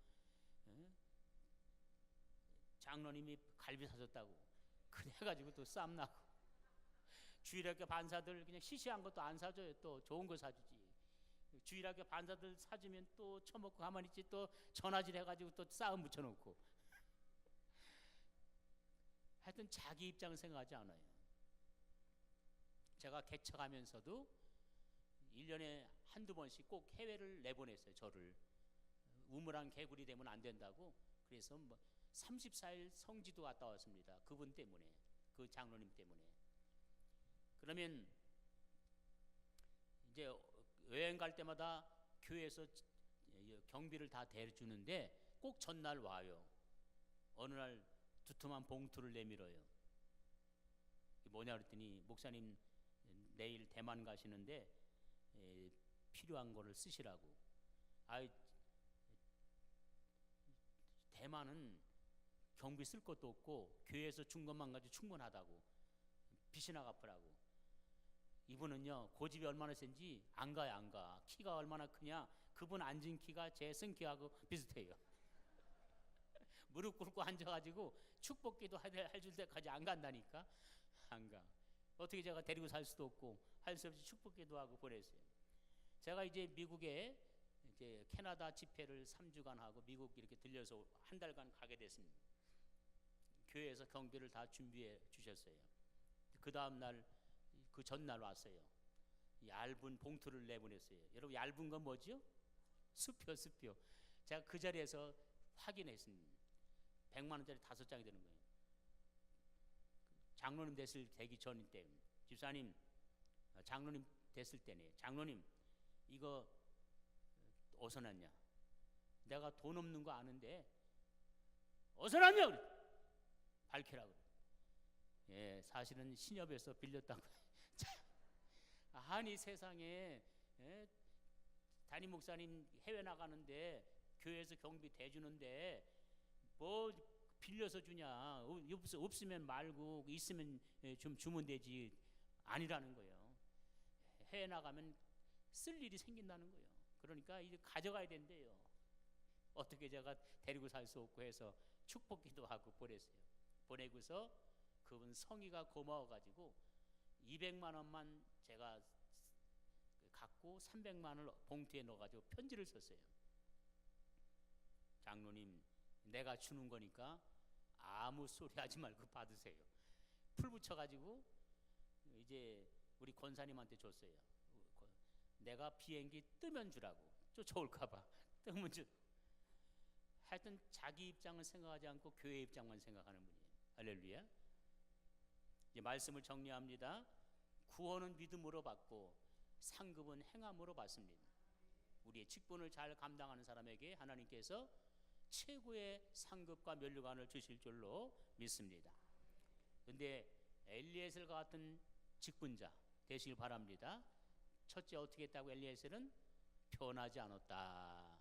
장로님이 갈비 사줬다고 그래가지고 또 쌈나고 주일학교 반사들 그냥 시시한 것도 안 사줘요. 또 좋은 거 사주지. 주일학교 반사들 사주면 또 처먹고 가만히 있지 또 전화질 해가지고 또 싸움 붙여놓고 하여튼 자기 입장을 생각하지 않아요. 제가 개척하면서도 1년에 한두 번씩 꼭 해외를 내보냈어요. 저를 우물한 개구리 되면 안 된다고. 그래서 뭐 34일 성지도 갔다 왔습니다. 그분 때문에, 그 장로님 때문에. 그러면 이제 여행 갈 때마다 교회에서 경비를 다 대주는데 꼭 전날 와요. 어느 날 두툼한 봉투를 내밀어요. 뭐냐 그랬더니 목사님 내일 대만 가시는데 필요한 거를 쓰시라고. 대만은 경비 쓸 것도 없고 교회에서 준 것만 가지고 충분하다고. 빚이나 갚으라고. 이분은요 고집이 얼마나 센지 안 가요. 안 가. 키가 얼마나 크냐, 그분 앉은 키가 제 쓴 키하고 비슷해요. 무릎 꿇고 앉아가지고 축복기도 해줄 때까지 안 간다니까. 안 가. 어떻게 제가 데리고 살 수도 없고 할 수 없이 축복기도 하고 보냈어요. 제가 이제 미국에 이제 캐나다 집회를 3주간 하고 미국 이렇게 들려서 한 달간 가게 됐습니다. 교회에서 경비를 다 준비해 주셨어요. 그 다음 날, 그 전날 왔어요. 얇은 봉투를 내보냈어요. 여러분 얇은 건 뭐죠? 수표. 제가 그 자리에서 확인했습니다. 100만 원짜리 5장이 되는 거예요. 장로님 되기 전 때, 집사님 장로님 됐을 때네. 장로님 이거 어디서 났냐? 내가 돈 없는 거 아는데 어디서 났냐? 그래. 밝히라고. 예, 사실은 신협에서 빌렸다고. 아니 세상에, 담임 목사님 해외 나가는데 교회에서 경비 대주는데 뭐 빌려서 주냐? 없으면 말고 있으면 좀 주면 되지. 아니라는 거예요. 해외 나가면 쓸 일이 생긴다는 거예요. 그러니까 이제 가져가야 된대요. 어떻게 제가 데리고 살 수 없고 해서 축복기도 하고 보냈어요. 보내고서 그분 성의가 고마워가지고 200만 원만 제가 갖고 300만 원을 봉투에 넣어가지고 편지를 썼어요. 장로님, 내가 주는 거니까 아무 소리 하지 말고 받으세요. 풀 붙여가지고 이제 우리 권사님한테 줬어요. 내가 비행기 뜨면 주라고. 쫓아올까봐 뜨면 주. 하여튼 자기 입장을 생각하지 않고 교회 입장만 생각하는 분이에요. 할렐루야. 이제 말씀을 정리합니다. 구원은 믿음으로 받고 상급은 행함으로 받습니다. 우리의 직분을 잘 감당하는 사람에게 하나님께서 최고의 상급과 면류관을 주실 줄로 믿습니다. 그런데 엘리에셀과 같은 직분자 되시길 바랍니다. 첫째, 어떻게 했다고? 엘리에셀은 변하지 않았다.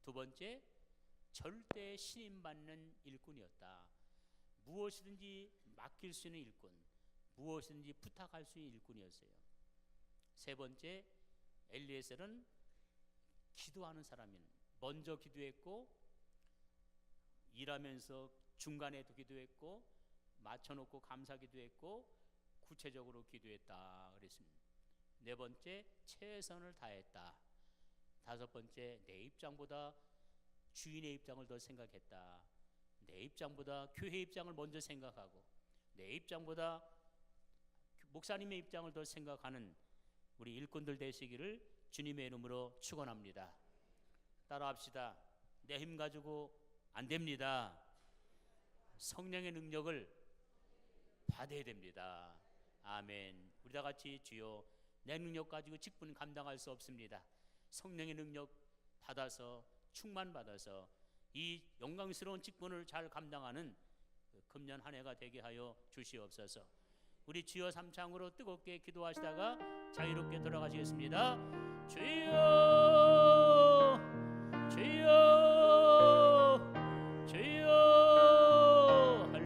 두 번째, 절대 신임받는 일꾼이었다. 무엇이든지 맡길 수 있는 일꾼, 무엇이든지 부탁할 수 있는 일꾼이었어요. 세 번째, 엘리에셀은 기도하는 사람인, 먼저 기도했고 일하면서 중간에도 기도했고 맞춰놓고 감사기도 했고 구체적으로 기도했다 그랬습니다. 네 번째, 최선을 다했다. 다섯 번째, 내 입장보다 주인의 입장을 더 생각했다. 내 입장보다 교회 입장을 먼저 생각하고 내 입장보다 목사님의 입장을 더 생각하는 우리 일꾼들 되시기를 주님의 이름으로 축원합니다. 따라합시다. 내 힘 가지고 안 됩니다. 성령의 능력을 받아야 됩니다. 아멘. 우리 다 같이 주여, 내 능력 가지고 직분 감당할 수 없습니다. 성령의 능력 받아서 충만 받아서 이 영광스러운 직분을 잘 감당하는 금년 한 해가 되게 하여 주시옵소서. 우리 주여 삼창으로 뜨겁게 기도하시다가 자유롭게 돌아가시겠습니다. 주여 주여